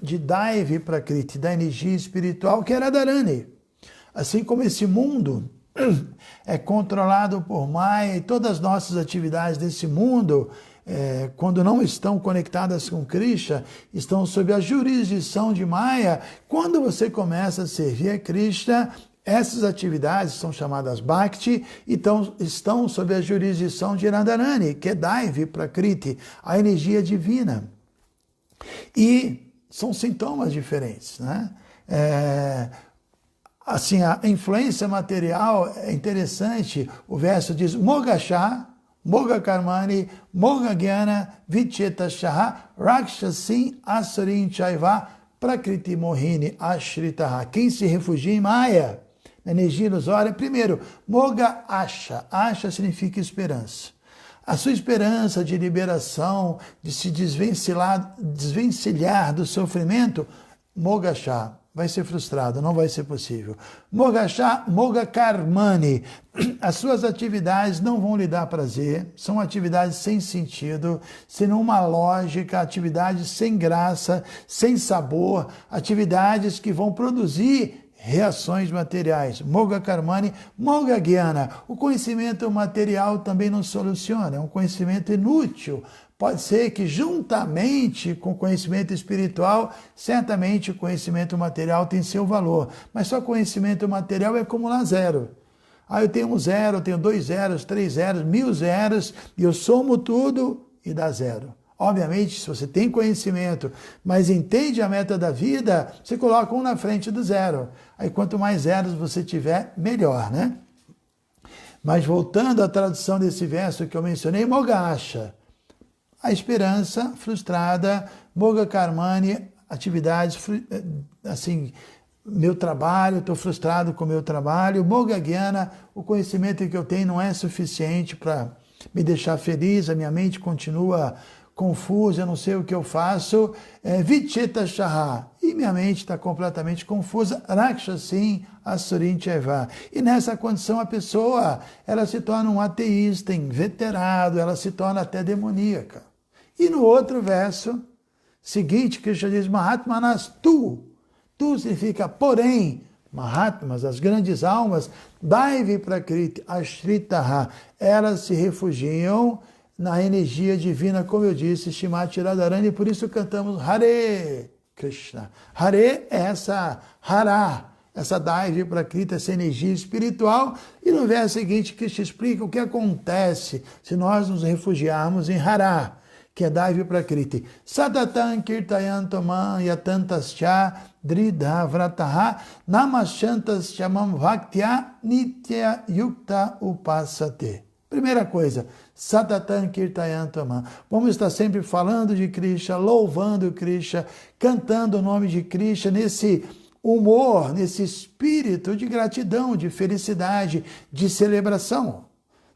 de Daivi Prakriti, da energia espiritual, que é Radharani. Assim como esse mundo é controlado por Maya, e todas as nossas atividades desse mundo, quando não estão conectadas com Krishna, estão sob a jurisdição de Maya. Quando você começa a servir a Krishna, essas atividades são chamadas Bhakti, então estão sob a jurisdição de Radharani, que é Daivi Prakriti, a energia divina. E são sintomas diferentes, né? Assim, a influência material é interessante. O verso diz, Mogasha, Moga Karmani, Moga Gyana, Vicheta Shaha, Rakshasin Asurin Chaiva, Prakriti Mohini Ashritaha. Quem se refugia em Maya, na energia ilusória, primeiro, Moga Asha. Asha significa esperança. A sua esperança de liberação, de se desvencilhar do sofrimento, Mogasha, vai ser frustrado, não vai ser possível. Mogasha, Moga Karmani. As suas atividades não vão lhe dar prazer, são atividades sem sentido, sem uma lógica, atividades sem graça, sem sabor, atividades que vão produzir reações materiais. Moga Karmani, Moga Gyana. O conhecimento material também não soluciona, é um conhecimento inútil. Pode ser que juntamente com o conhecimento espiritual, certamente o conhecimento material tem seu valor, mas só conhecimento material é acumular 0. Eu tenho 1 zero, eu tenho 2 zeros, 3 zeros, 1000 zeros, e eu somo tudo e dá 0. Obviamente, se você tem conhecimento, mas entende a meta da vida, você coloca 1 na frente do 0. Aí quanto mais zeros você tiver, melhor, né? Mas voltando à tradução desse verso que eu mencionei, Mogasha, a esperança frustrada, Moga Karmani, atividades, assim, meu trabalho, estou frustrado com o meu trabalho, Moga Gyana, o conhecimento que eu tenho não é suficiente para me deixar feliz, a minha mente continua confusa, eu não sei o que eu faço, Vicheta Shaha, e minha mente está completamente confusa, Rakshasin Asurin Chaiva. E nessa condição a pessoa, ela se torna um ateísta inveterado, ela se torna até demoníaca. E no outro verso seguinte, Krishna diz, Mahatmanas tu significa porém, Mahatmas, as grandes almas, Daivi Prakriti Ashritaha, elas se refugiam na energia divina, como eu disse, Shrimati Radharani, e por isso cantamos Hare Krishna. Hare é essa Hara, essa Daivi Prakriti, essa energia espiritual. E no verso seguinte, Krishna explica o que acontece se nós nos refugiarmos em Hara, que é Daivi Prakriti. Sadatan Kirtayantamam Yatantascha Dridha Vrataha Namashantas Chamam Bhaktya Nitya Yukta Upasate. Primeira coisa, Sadatan Kirtayantamam. Vamos estar sempre falando de Krishna, louvando Krishna, cantando o nome de Krishna nesse humor, nesse espírito de gratidão, de felicidade, de celebração.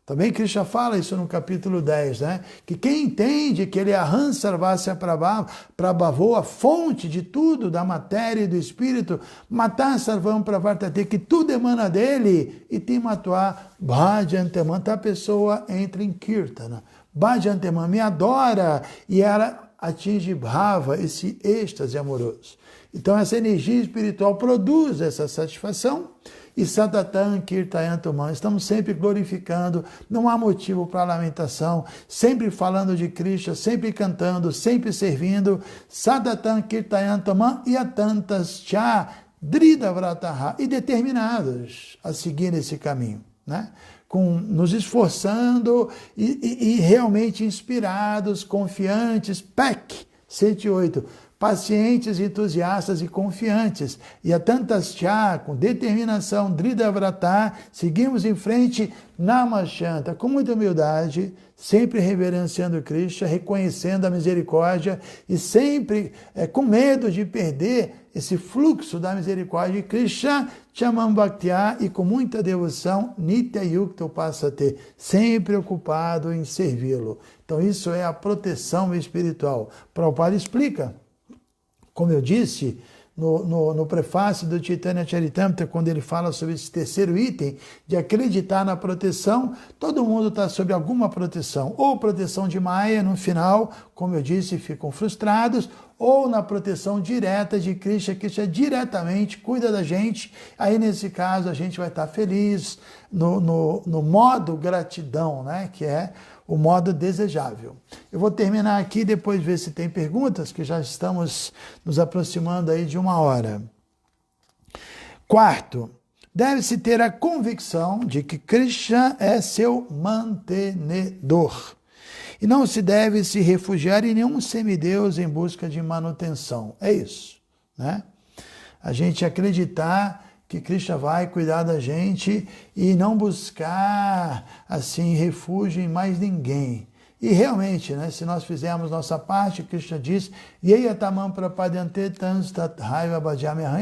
Também Krishna fala isso no capítulo 10, né? Que quem entende que ele é a Hansarvasya Prabhavo, a fonte de tudo, da matéria e do espírito, Matar Sarvam Pravartate, que tudo emana dele, e Timatva Bhajantaman, a pessoa entra em Kirtana. Bhajantaman me adora, e ela atinge Bhava, esse êxtase amoroso. Então essa energia espiritual produz essa satisfação. E Sadatan Kirtayantamam, estamos sempre glorificando, não há motivo para lamentação, sempre falando de Krishna, sempre cantando, sempre servindo. Sadatan Kirtayantamam Yatantascha Dridha Vrataha, e determinados a seguir esse caminho, né? Nos esforçando e realmente inspirados, confiantes. PEC 108. Pacientes, entusiastas e confiantes. E a Tantascha, com determinação, Dridha Vrata, seguimos em frente, Namashanta, com muita humildade, sempre reverenciando Krishna, reconhecendo a misericórdia e sempre com medo de perder esse fluxo da misericórdia de Krishna, Chamam Bhaktya, e com muita devoção, Nitya Yukta Upasate, sempre ocupado em servi-lo. Então isso é a proteção espiritual. Prabhupada explica. Como eu disse no prefácio do Chaitanya Charitamrita, quando ele fala sobre esse terceiro item, de acreditar na proteção, todo mundo está sob alguma proteção, ou proteção de Maya, no final, como eu disse, ficam frustrados, ou na proteção direta de Krishna, que Krishna diretamente cuida da gente, aí nesse caso a gente vai estar feliz, no modo gratidão, né, que é o modo desejável. Eu vou terminar aqui, depois ver se tem perguntas, que já estamos nos aproximando aí de 1 hora. Quarto, deve-se ter a convicção de que Krishna é seu mantenedor. E não se deve se refugiar em nenhum semideus em busca de manutenção. É isso, né? A gente acreditar que Krishna vai cuidar da gente e não buscar, assim, refúgio em mais ninguém. E realmente, né, se nós fizermos nossa parte, Krishna diz, eu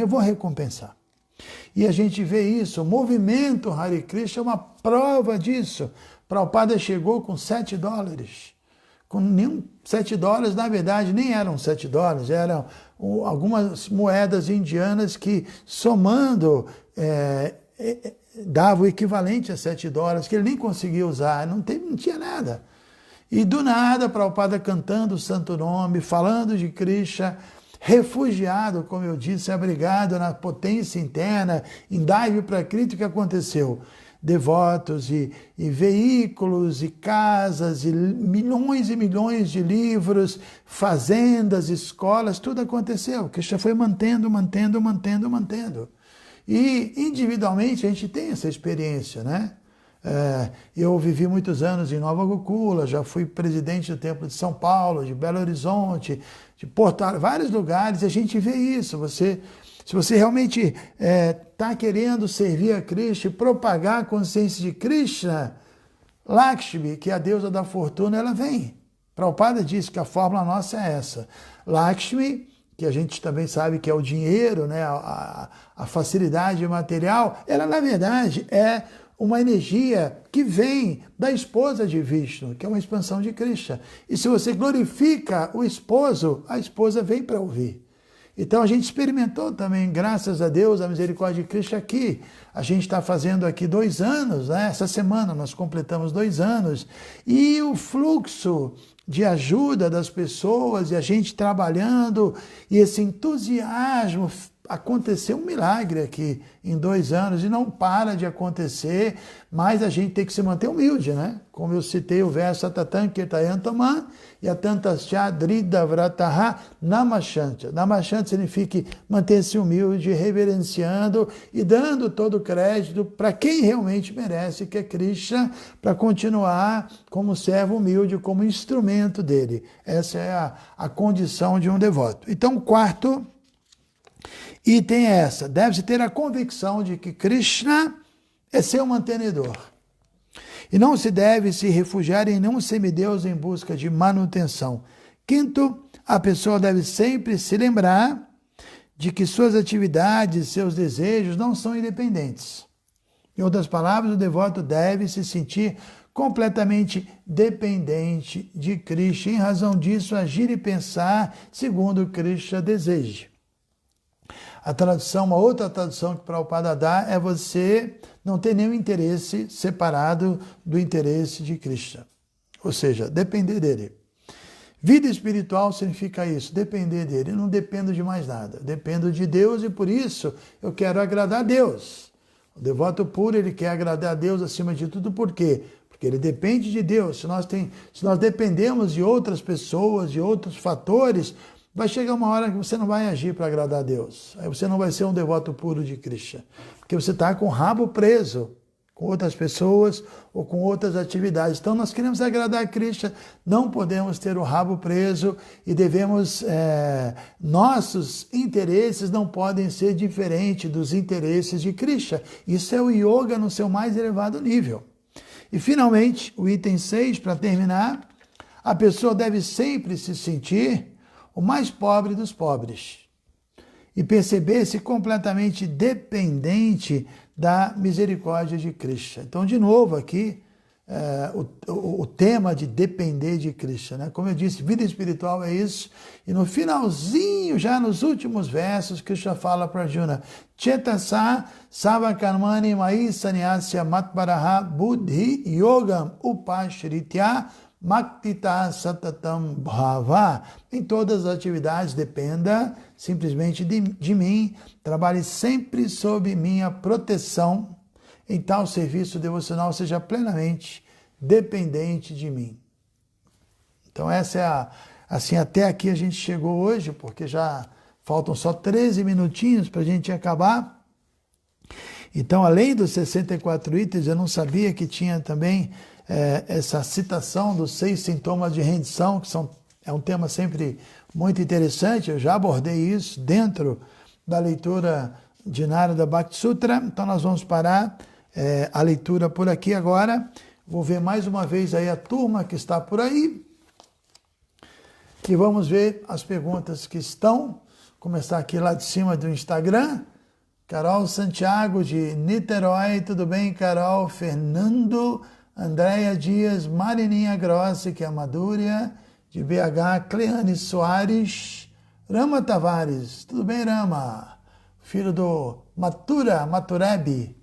vou recompensar. E a gente vê isso, o movimento Hare Krishna é uma prova disso. Prabhupada chegou com $7. Com nenhum $7, na verdade, nem eram $7, eram algumas moedas indianas que, somando, dava o equivalente a $7, que ele nem conseguia usar, não tinha nada. E do nada, Prabhupada cantando o santo nome, falando de Krishna, refugiado, como eu disse, abrigado na potência interna, em Daivi Prakriti, o que aconteceu? Devotos e veículos e casas e milhões de livros, fazendas, escolas, tudo aconteceu. Krishna foi mantendo. E individualmente a gente tem essa experiência, né? Eu vivi muitos anos em Nova Gokula, já fui presidente do Templo de São Paulo, de Belo Horizonte, de Porto Alegre, vários lugares, e a gente vê isso. Se você realmente está querendo servir a Krishna e propagar a consciência de Krishna, Lakshmi, que é a deusa da fortuna, ela vem. Prabhupada disse que a fórmula nossa é essa. Lakshmi, que a gente também sabe que é o dinheiro, né, a facilidade material, ela na verdade é uma energia que vem da esposa de Vishnu, que é uma expansão de Krishna. E se você glorifica o esposo, a esposa vem para ouvir. Então a gente experimentou também, graças a Deus, a misericórdia de Krishna aqui. A gente está fazendo aqui 2 anos, né? Essa semana nós completamos 2 anos. E o fluxo de ajuda das pessoas e a gente trabalhando e esse entusiasmo acontecer um milagre aqui em 2 anos e não para de acontecer, mas a gente tem que se manter humilde, né? Como eu citei o verso Atatan Kirtayantaman e Atantascha Drida Vrataha Namashantya. Namashantya significa manter-se humilde, reverenciando e dando todo o crédito para quem realmente merece, que é Krishna, para continuar como servo humilde, como instrumento dele. Essa é a condição de um devoto. Então, o quarto item é essa: deve-se ter a convicção de que Krishna é seu mantenedor. E não se deve se refugiar em nenhum semideus em busca de manutenção. Quinto, a pessoa deve sempre se lembrar de que suas atividades, seus desejos não são independentes. Em outras palavras, o devoto deve se sentir completamente dependente de Krishna. Em razão disso, agir e pensar segundo Krishna deseja. A tradução, uma outra tradução que Prabhupada dá é você não ter nenhum interesse separado do interesse de Krishna. Ou seja, depender dele. Vida espiritual significa isso, depender dele. Eu não dependo de mais nada. Dependo de Deus e por isso eu quero agradar a Deus. O devoto puro, ele quer agradar a Deus acima de tudo. Por quê? Porque ele depende de Deus. Se nós dependemos de outras pessoas, de outros fatores, vai chegar uma hora que você não vai agir para agradar a Deus. Aí você não vai ser um devoto puro de Krishna. Porque você está com o rabo preso com outras pessoas ou com outras atividades. Então nós queremos agradar a Krishna, não podemos ter o rabo preso e devemos, nossos interesses não podem ser diferentes dos interesses de Krishna. Isso é o yoga no seu mais elevado nível. E finalmente, o item 6, para terminar, a pessoa deve sempre se sentir o mais pobre dos pobres e perceber-se completamente dependente da misericórdia de Krishna. Então, de novo aqui, o tema de depender de Krishna, né? Como eu disse, vida espiritual é isso. E no finalzinho, já nos últimos versos, Krishna fala para Arjuna: Chetasa savakarmani mai sanyasya matparaha buddhi yogam upashritya Maktita Satatam Bhava. Em todas as atividades, dependa simplesmente de mim, trabalhe sempre sob minha proteção, em tal serviço devocional seja plenamente dependente de mim. Então essa é assim, até aqui a gente chegou hoje, porque já faltam só 13 minutinhos para a gente acabar. Então, além dos 64 itens, eu não sabia que tinha também essa citação dos 6 sintomas de rendição, que é um tema sempre muito interessante. Eu já abordei isso dentro da leitura de Narada Bhakti Sutra. Então nós vamos parar a leitura por aqui agora. Vou ver mais uma vez aí a turma que está por aí. E vamos ver as perguntas que estão. Começar aqui lá de cima do Instagram. Carol Santiago de Niterói, tudo bem, Carol? Fernando, Andréia Dias, Marininha Grossi, que é a Madúria, de BH, Cleane Soares, Rama Tavares, tudo bem, Rama? Filho do Matureb,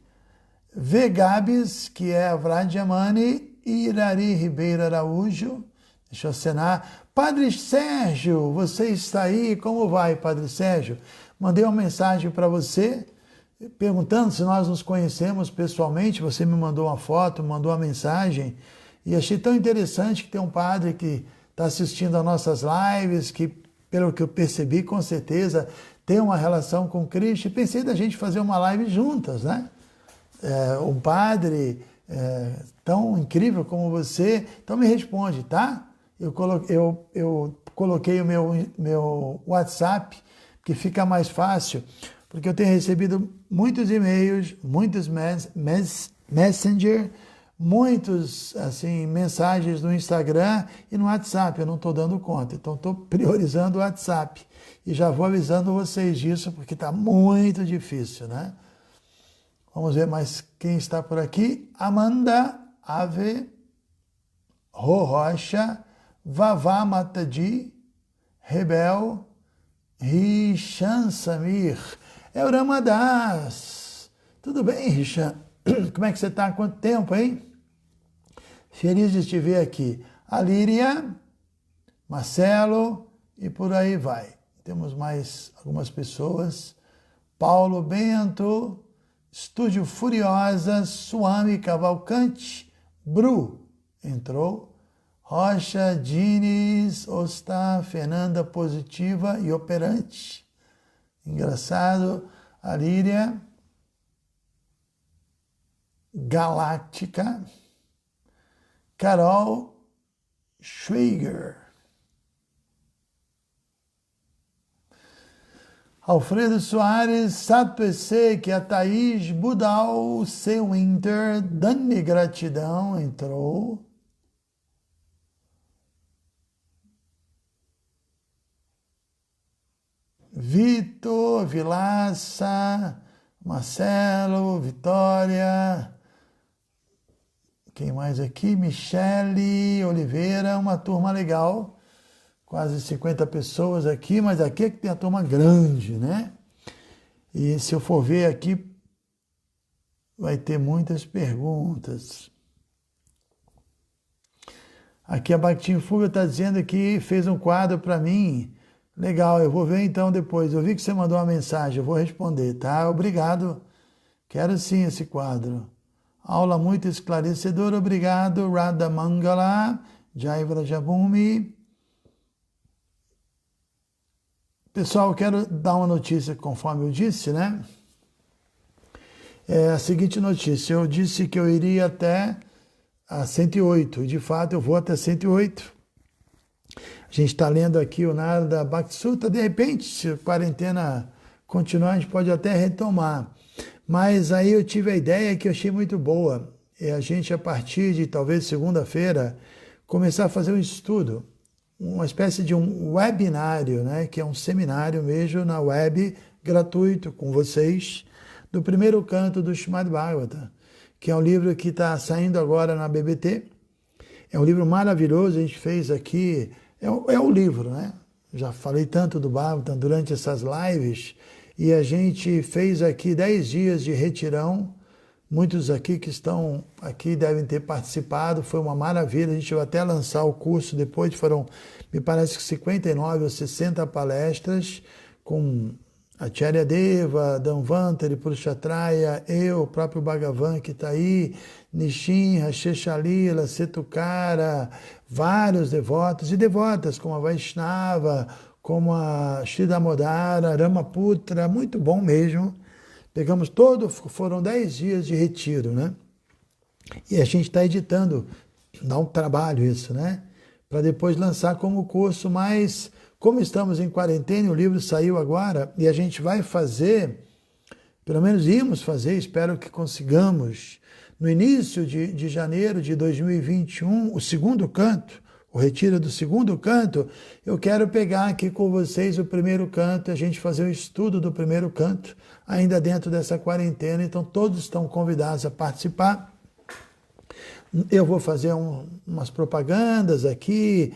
V. Gabs, que é a Vradiamani, Irari Ribeiro Araújo, deixa eu acenar. Padre Sérgio, você está aí? Como vai, Padre Sérgio? Mandei uma mensagem para você, perguntando se nós nos conhecemos pessoalmente. Você me mandou uma foto, mandou uma mensagem, e achei tão interessante que tem um padre que está assistindo às nossas lives, que, pelo que eu percebi, com certeza tem uma relação com Cristo, e pensei da gente fazer uma live juntas, né? Um padre tão incrível como você, então me responde, tá? Eu coloquei o meu WhatsApp, que fica mais fácil, porque eu tenho recebido muitos e-mails, muitos Messenger, muitos assim, mensagens no Instagram e no WhatsApp. Eu não estou dando conta, então estou priorizando o WhatsApp. E já vou avisando vocês disso, porque está muito difícil, né? Vamos ver mais quem está por aqui. Amanda Ave Rocha, Vavá Mataji, Rebel, Rishan Samir, é o Ramadas. Tudo bem, Rishan? Como é que você está? Há quanto tempo, hein? Feliz de te ver aqui. A Líria, Marcelo e por aí vai. Temos mais algumas pessoas. Paulo Bento, Estúdio Furiosa, Suami Cavalcante, Bru entrou, Rocha, Dines, Osta, Fernanda Positiva e Operante. Engraçado, a Líria, Galáctica, Carol Schweiger, Alfredo Soares, Sato EC, que é a Thaís Budal, C. Winter, Dani Gratidão entrou. Vitor, Vilaça, Marcelo, Vitória, quem mais aqui? Michele Oliveira, uma turma legal, quase 50 pessoas aqui, mas aqui é que tem a turma grande, né? E se eu for ver aqui, vai ter muitas perguntas. Aqui a Bactinho Fuga está dizendo que fez um quadro para mim. Legal, eu vou ver então depois. Eu vi que você mandou uma mensagem, eu vou responder, tá? Obrigado. Quero sim esse quadro. Aula muito esclarecedora, obrigado. Radha Mangala, Jai Vrajabhumi. Pessoal, eu quero dar uma notícia, conforme eu disse, né? É a seguinte notícia, eu disse que eu iria até a 108, de fato eu vou até 108. A gente está lendo aqui o Narada Bhakti Sutta, de repente, se a quarentena continuar, a gente pode até retomar. Mas aí eu tive a ideia que eu achei muito boa, é a gente, a partir de talvez segunda-feira, começar a fazer um estudo, uma espécie de um webinário, né, que é um seminário mesmo na web, gratuito, com vocês, do primeiro canto do Srimad Bhagavatam, que é um livro que está saindo agora na BBT. É um livro maravilhoso, a gente fez aqui, é o livro, né? Já falei tanto do Bhagavatam durante essas lives, e a gente fez aqui 10 dias de retirão. Muitos aqui que estão aqui devem ter participado, foi uma maravilha. A gente vai até lançar o curso depois, foram, me parece que 59 ou 60 palestras, com Acharya Deva, Dhanvantari, Purushatraya, eu, o próprio Bhagavan que está aí, Nishinra, Sheshalila, Setukara, vários devotos e devotas, como a Vaishnava, como a Shri Damodara, Ramaputra, muito bom mesmo. Pegamos foram 10 dias de retiro, né? E a gente está editando, dá um trabalho isso, né? Para depois lançar como curso, mas como estamos em quarentena, o livro saiu agora, e a gente vai fazer, pelo menos íamos fazer, espero que consigamos, no início de janeiro de 2021, o segundo canto, o retiro do segundo canto, eu quero pegar aqui com vocês o primeiro canto, a gente fazer o estudo do primeiro canto, ainda dentro dessa quarentena, então todos estão convidados a participar. Eu vou fazer umas propagandas aqui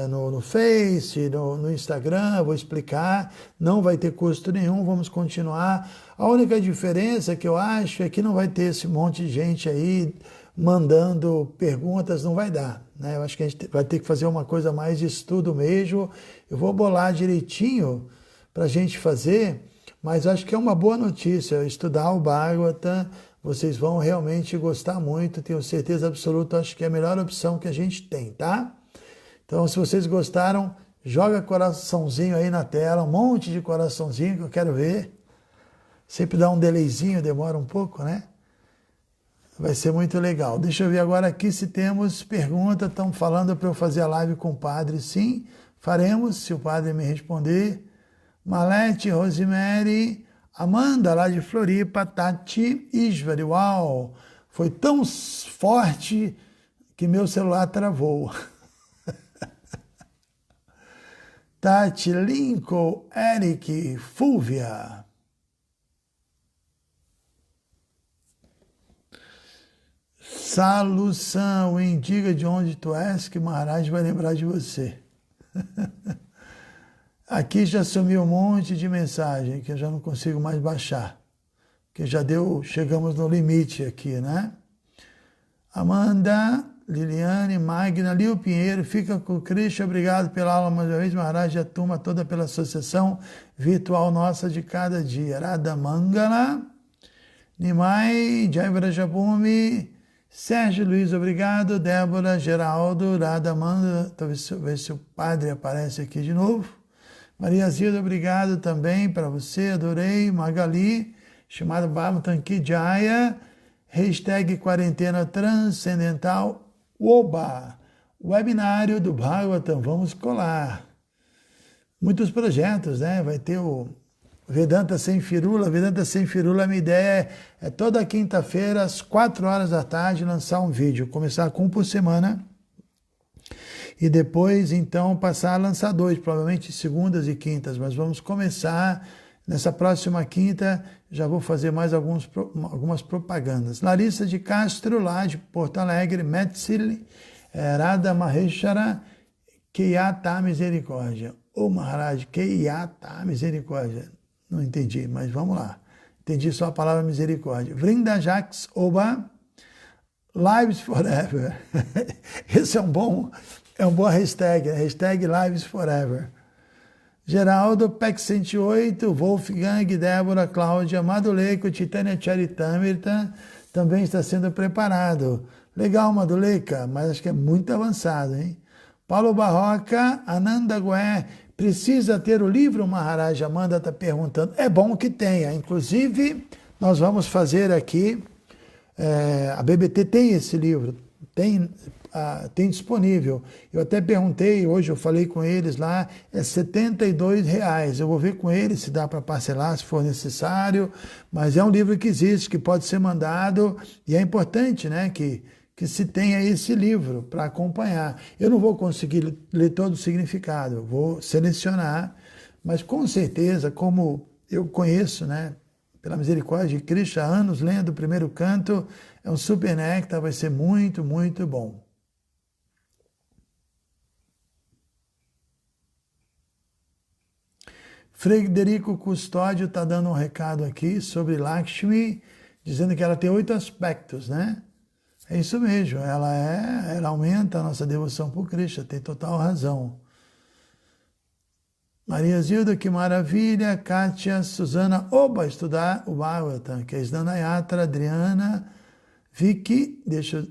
no Face, no Instagram, vou explicar, não vai ter custo nenhum, vamos continuar. A única diferença que eu acho é que não vai ter esse monte de gente aí mandando perguntas, não vai dar, né? Eu acho que a gente vai ter que fazer uma coisa mais de estudo mesmo. Eu vou bolar direitinho para a gente fazer, mas acho que é uma boa notícia, estudar o Bhagavatam, vocês vão realmente gostar muito, tenho certeza absoluta, acho que é a melhor opção que a gente tem, tá? Então, se vocês gostaram, joga coraçãozinho aí na tela, um monte de coraçãozinho que eu quero ver. Sempre dá um delayzinho, demora um pouco, né? Vai ser muito legal. Deixa eu ver agora aqui se temos pergunta. Estão falando para eu fazer a live com o padre. Sim, faremos, se o padre me responder. Malete, Rosemary, Amanda, lá de Floripa, Tati, Isvari, uau, foi tão forte que meu celular travou. Tati, Lincoln, Eric, Fúvia. Salução, hein? Diga de onde tu és, que Maharaj vai lembrar de você. Aqui já sumiu um monte de mensagem que eu já não consigo mais baixar. Que já chegamos no limite aqui, né? Amanda, Liliane, Magna, Lio Pinheiro, fica com o Cristo, obrigado pela aula mais uma vez, Maharaj, a turma toda pela associação virtual nossa de cada dia. Radha Mangala, Nimai, Jai Vrajabhumi, Sérgio Luiz, obrigado, Débora, Geraldo, Radha Mangala, talvez ver se o padre aparece aqui de novo. Maria Zilda, obrigado também para você, adorei. Magali, chamado Bhavatanki Jaya, hashtag quarentena transcendental, oba, webinário do Bhagavatam, vamos colar. Muitos projetos, né? Vai ter o Vedanta Sem Firula. Vedanta Sem Firula, a minha ideia é toda quinta-feira, às 4 horas da tarde, lançar um vídeo. Começar com um por semana e depois, então, passar a lançar 2, provavelmente segundas e quintas. Mas vamos começar nessa próxima quinta, já vou fazer mais algumas propagandas. Larissa de Castro, lá de Porto Alegre, Metzil, Radha Maheshara, Keyata Misericórdia. Ô Maharaj, Keyata Misericórdia. Não entendi, mas vamos lá. Entendi só a palavra misericórdia. Vrinda Jax Oba, Lives Forever. Esse é um bom hashtag, hashtag Lives Forever. Geraldo, PEC 108, Wolfgang, Débora, Cláudia, Maduleiko, Titânia Charitamrita, também está sendo preparado. Legal, Maduleika, mas acho que é muito avançado, hein? Paulo Barroca, Ananda Gué, precisa ter o livro, Maharaj? Amanda está perguntando. É bom que tenha, inclusive nós vamos fazer aqui, a BBT tem esse livro, tem disponível. Eu até perguntei, hoje eu falei com eles lá, é R$ 72. Eu vou ver com eles se dá para parcelar, se for necessário, mas é um livro que existe, que pode ser mandado, e é importante, né, que se tenha esse livro para acompanhar. Eu não vou conseguir ler todo o significado, eu vou selecionar, mas com certeza, como eu conheço, né, pela misericórdia de Krishna, há anos lendo o primeiro canto, é um super néctar, vai ser muito, muito bom. Frederico Custódio está dando um recado aqui sobre Lakshmi, dizendo que ela tem 8 aspectos, né? É isso mesmo, ela aumenta a nossa devoção por Krishna, tem total razão. Maria Zilda, que maravilha. Kátia, Suzana, oba, estudar o Bhagavatam, que é Sdanayatra, Adriana, Vicky, deixa eu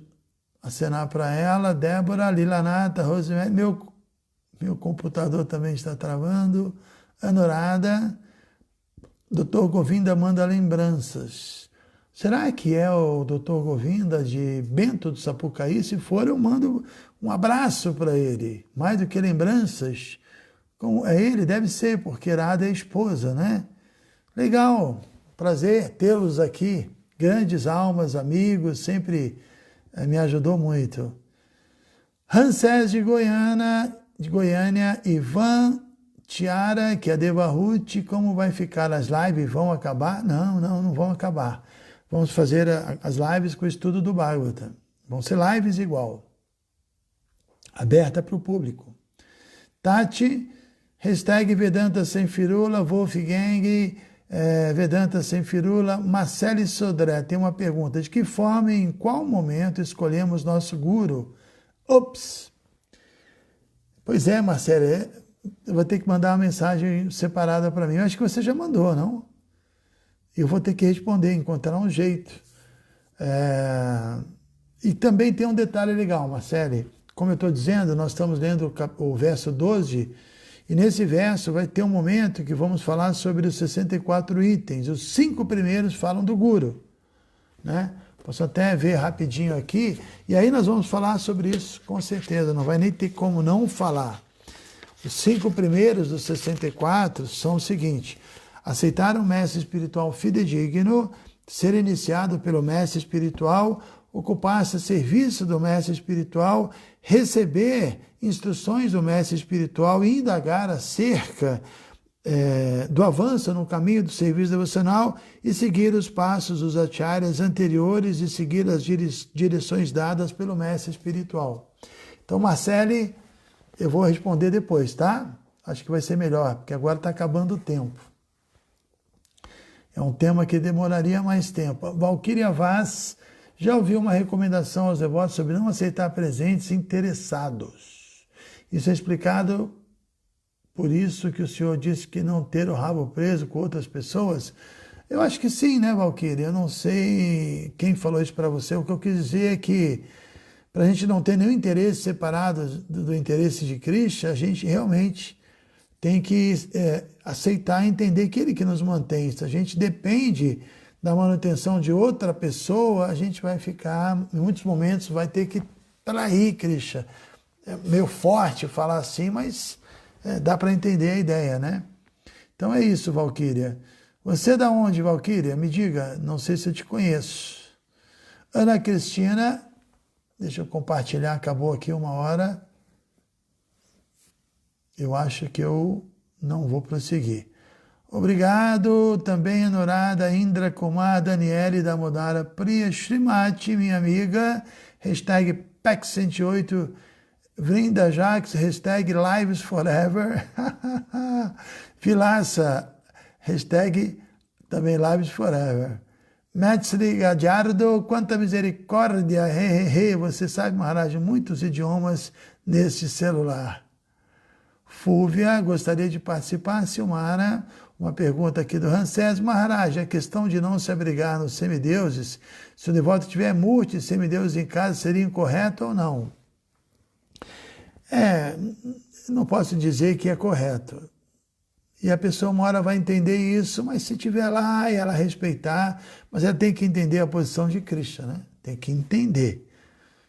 acenar para ela, Débora, Lilanata, Rosemary, meu computador também está travando, Anuradha, Dr. Govinda manda lembranças. Será que é o Dr. Govinda de Bento do Sapucaí? Se for, eu mando um abraço para ele. Mais do que lembranças, como é ele, deve ser, porque Radha é a esposa, né? Legal, prazer tê-los aqui. Grandes almas, amigos, sempre me ajudou muito. Ramsés de Goiânia, Ivan Tiara, que é Devahuti, como vai ficar as lives? Vão acabar? Não vão acabar. Vamos fazer as lives com o estudo do Bhagavatam. Vão ser lives igual, aberta para o público. Tati, hashtag Vedanta Sem Firula, Wolfgang, Vedanta Sem Firula, Marcele Sodré tem uma pergunta: de que forma e em qual momento escolhemos nosso guru? Ops! Pois é, Marcele, eu vou ter que mandar uma mensagem separada para mim. Eu acho que você já mandou, não? Eu vou ter que responder, encontrar um jeito. E também tem um detalhe legal, Marcele. Como eu estou dizendo, nós estamos lendo o verso 12, e nesse verso vai ter um momento que vamos falar sobre os 64 itens. Os 5 primeiros falam do Guru, né? Posso até ver rapidinho aqui, e aí nós vamos falar sobre isso, com certeza, não vai nem ter como não falar. Os 5 primeiros dos 64 são o seguinte: aceitar um mestre espiritual fidedigno, ser iniciado pelo mestre espiritual, ocupar-se a serviço do mestre espiritual, receber instruções do mestre espiritual e indagar acerca do avanço no caminho do serviço devocional e seguir os passos dos acharyas anteriores e seguir as direções dadas pelo mestre espiritual. Então, Marcele, eu vou responder depois, tá? Acho que vai ser melhor, porque agora está acabando o tempo. É um tema que demoraria mais tempo. Valquíria Vaz, Já ouvi uma recomendação aos devotos sobre não aceitar presentes interessados. Isso é explicado por isso que o senhor disse que não ter o rabo preso com outras pessoas? Eu acho que sim, né, Valquíria? Eu não sei quem falou isso para você. O que eu quis dizer é que para a gente não ter nenhum interesse separado do interesse de Cristo, a gente realmente tem que aceitar e entender que Ele que nos mantém. Se a gente depende da manutenção de outra pessoa, a gente vai ficar, em muitos momentos, vai ter que trair Cristo. É meio forte falar assim, mas dá para entender a ideia, né? Então é isso, Valquíria. Você é da onde, Valquíria? Me diga, não sei se eu te conheço. Ana Cristina, deixa eu compartilhar, acabou aqui 1 hora. Eu acho que eu não vou prosseguir. Obrigado também, Anuradha, Indra Kumar, Daniele Damodara, Priya Srimati, minha amiga, hashtag PEC108, Vrinda Jax, hashtag Lives Forever, Vilassa, hashtag também Lives Forever. Matsri Gajardo, quanta misericórdia, você sabe, Maharaj, muitos idiomas nesse celular. Fúvia, gostaria de participar. Silmara, uma pergunta aqui do Ramsés. Maharaj, a questão de não se abrigar nos semideuses, se o devoto tiver murti, semideuses em casa, seria incorreto ou não? Não posso dizer que é correto. E a pessoa uma hora vai entender isso, mas se tiver lá e ela respeitar, mas ela tem que entender a posição de Cristo, né? Tem que entender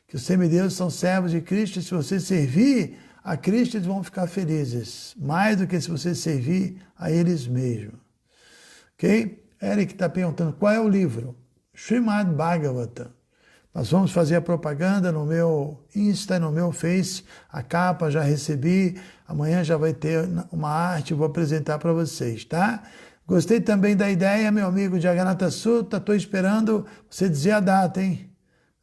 que os semideuses são servos de Cristo, e se você servir a Cristo, eles vão ficar felizes, mais do que se você servir a eles mesmos. Ok? Eric está perguntando qual é o livro. Srimad Bhagavatam. Nós vamos fazer a propaganda no meu Insta, no meu Face, a capa já recebi, amanhã já vai ter uma arte, eu vou apresentar para vocês, tá? Gostei também da ideia, meu amigo Jagannatha Sutta, estou esperando você dizer a data, hein?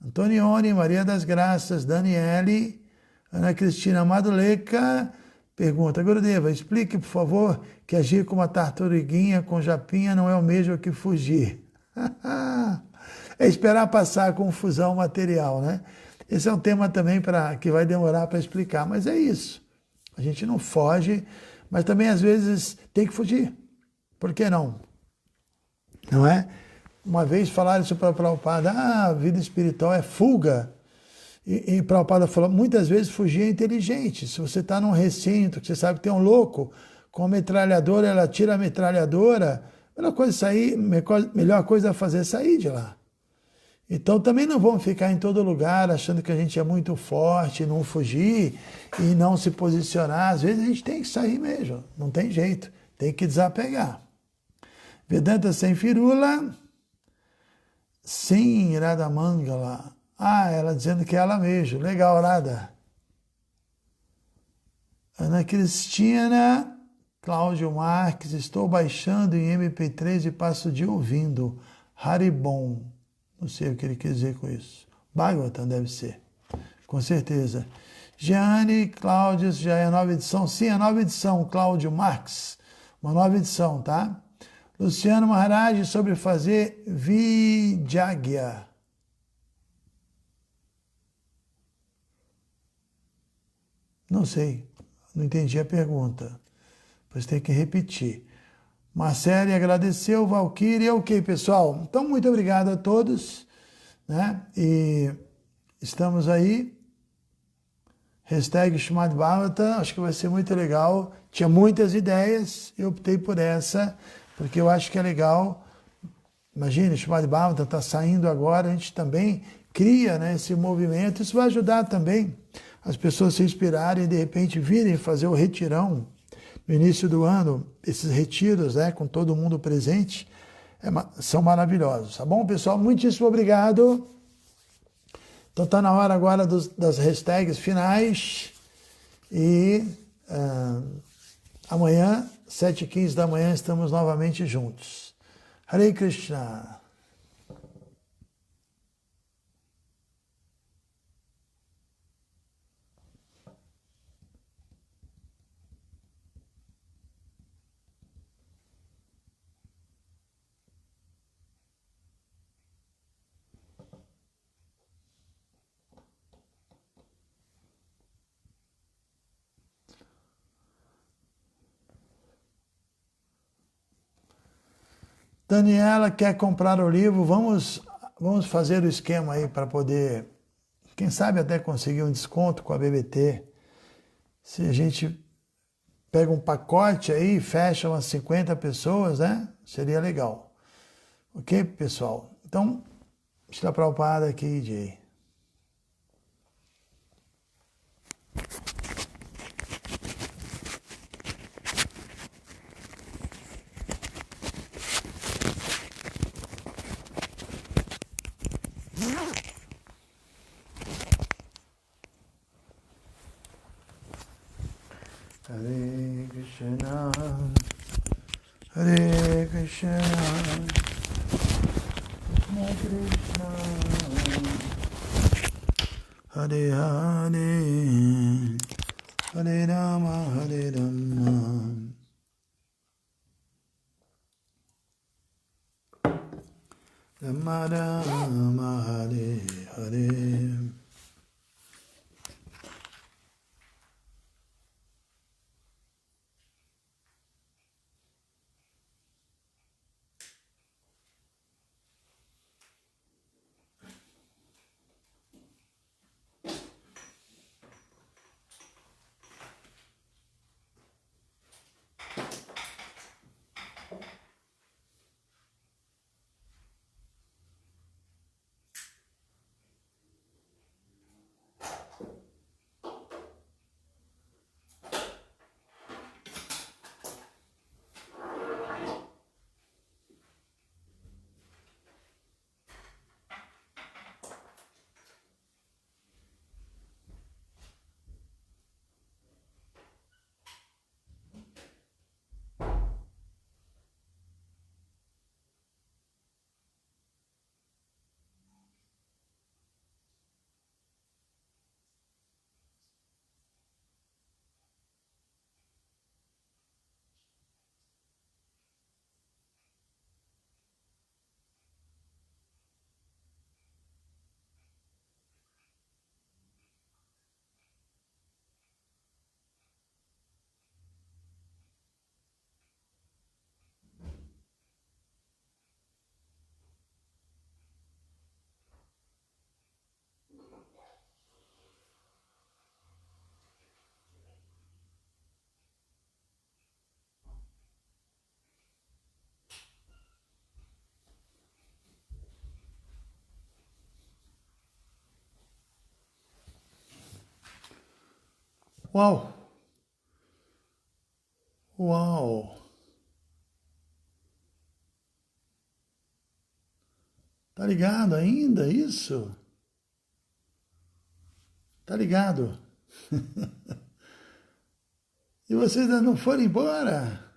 Antonione, Maria das Graças, Daniele, Ana Cristina Maduleca, pergunta, Gurudeva, explique, por favor, que agir como uma tartaruguinha com japinha não é o mesmo que fugir. É esperar passar a confusão material, né? Esse é um tema também que vai demorar para explicar, mas é isso. A gente não foge, mas também às vezes tem que fugir. Por que não? Não é? Uma vez falaram isso para Prabhupada, a vida espiritual é fuga. E Prabhupada falou, muitas vezes fugir é inteligente. Se você está num recinto, que você sabe que tem um louco com uma metralhadora, ela tira a metralhadora, melhor coisa a fazer é sair de lá. Então também não vamos ficar em todo lugar achando que a gente é muito forte, não fugir e não se posicionar. Às vezes a gente tem que sair mesmo, não tem jeito, tem que desapegar. Vedanta sem firula, sim, Radha Mangala. Ela dizendo que é ela mesma. Legal, Radha. Ana Cristina, Cláudio Marques, estou baixando em MP3 e passo o dia ouvindo. Haribom. Não sei o que ele quer dizer com isso. Bhagavatam deve ser. Com certeza. Jeane, Cláudio, já é a nova edição? Sim, a nova edição, Cláudio Marques. Uma nova edição, tá? Luciano Maharaj, sobre fazer Vijagya. Não sei, não entendi a pergunta. Pois tem que repetir. Marcele agradeceu, Valquíria, ok, pessoal. Então, muito obrigado a todos, né? E estamos aí. Hashtag Srimad Bhagavatam, acho que vai ser muito legal. Tinha muitas ideias, eu optei por essa, porque eu acho que é legal. Imagina, o Srimad Bhagavatam está saindo agora, a gente também cria, né, esse movimento. Isso vai ajudar também as pessoas se inspirarem e de repente virem fazer o retirão no início do ano. Esses retiros, né, com todo mundo presente, são maravilhosos. Tá bom, pessoal? Muitíssimo obrigado. Então está na hora agora das hashtags finais. E amanhã, 7h15 da manhã, estamos novamente juntos. Hare Krishna. Daniela quer comprar o livro, vamos fazer o esquema aí para poder, quem sabe até conseguir um desconto com a BBT. Se a gente pega um pacote aí, fecha umas 50 pessoas, né? Seria legal. Ok, pessoal? Então, Shila Prabhupada aqui, Jay. Hare Krishna, Hare Krishna, Krishna Krishna, Hare Hare, Hare Rama, Hare Rama, Rama Rama, Hare Hare. Uau! Uau! Tá ligado ainda isso? Tá ligado? E vocês ainda não foram embora?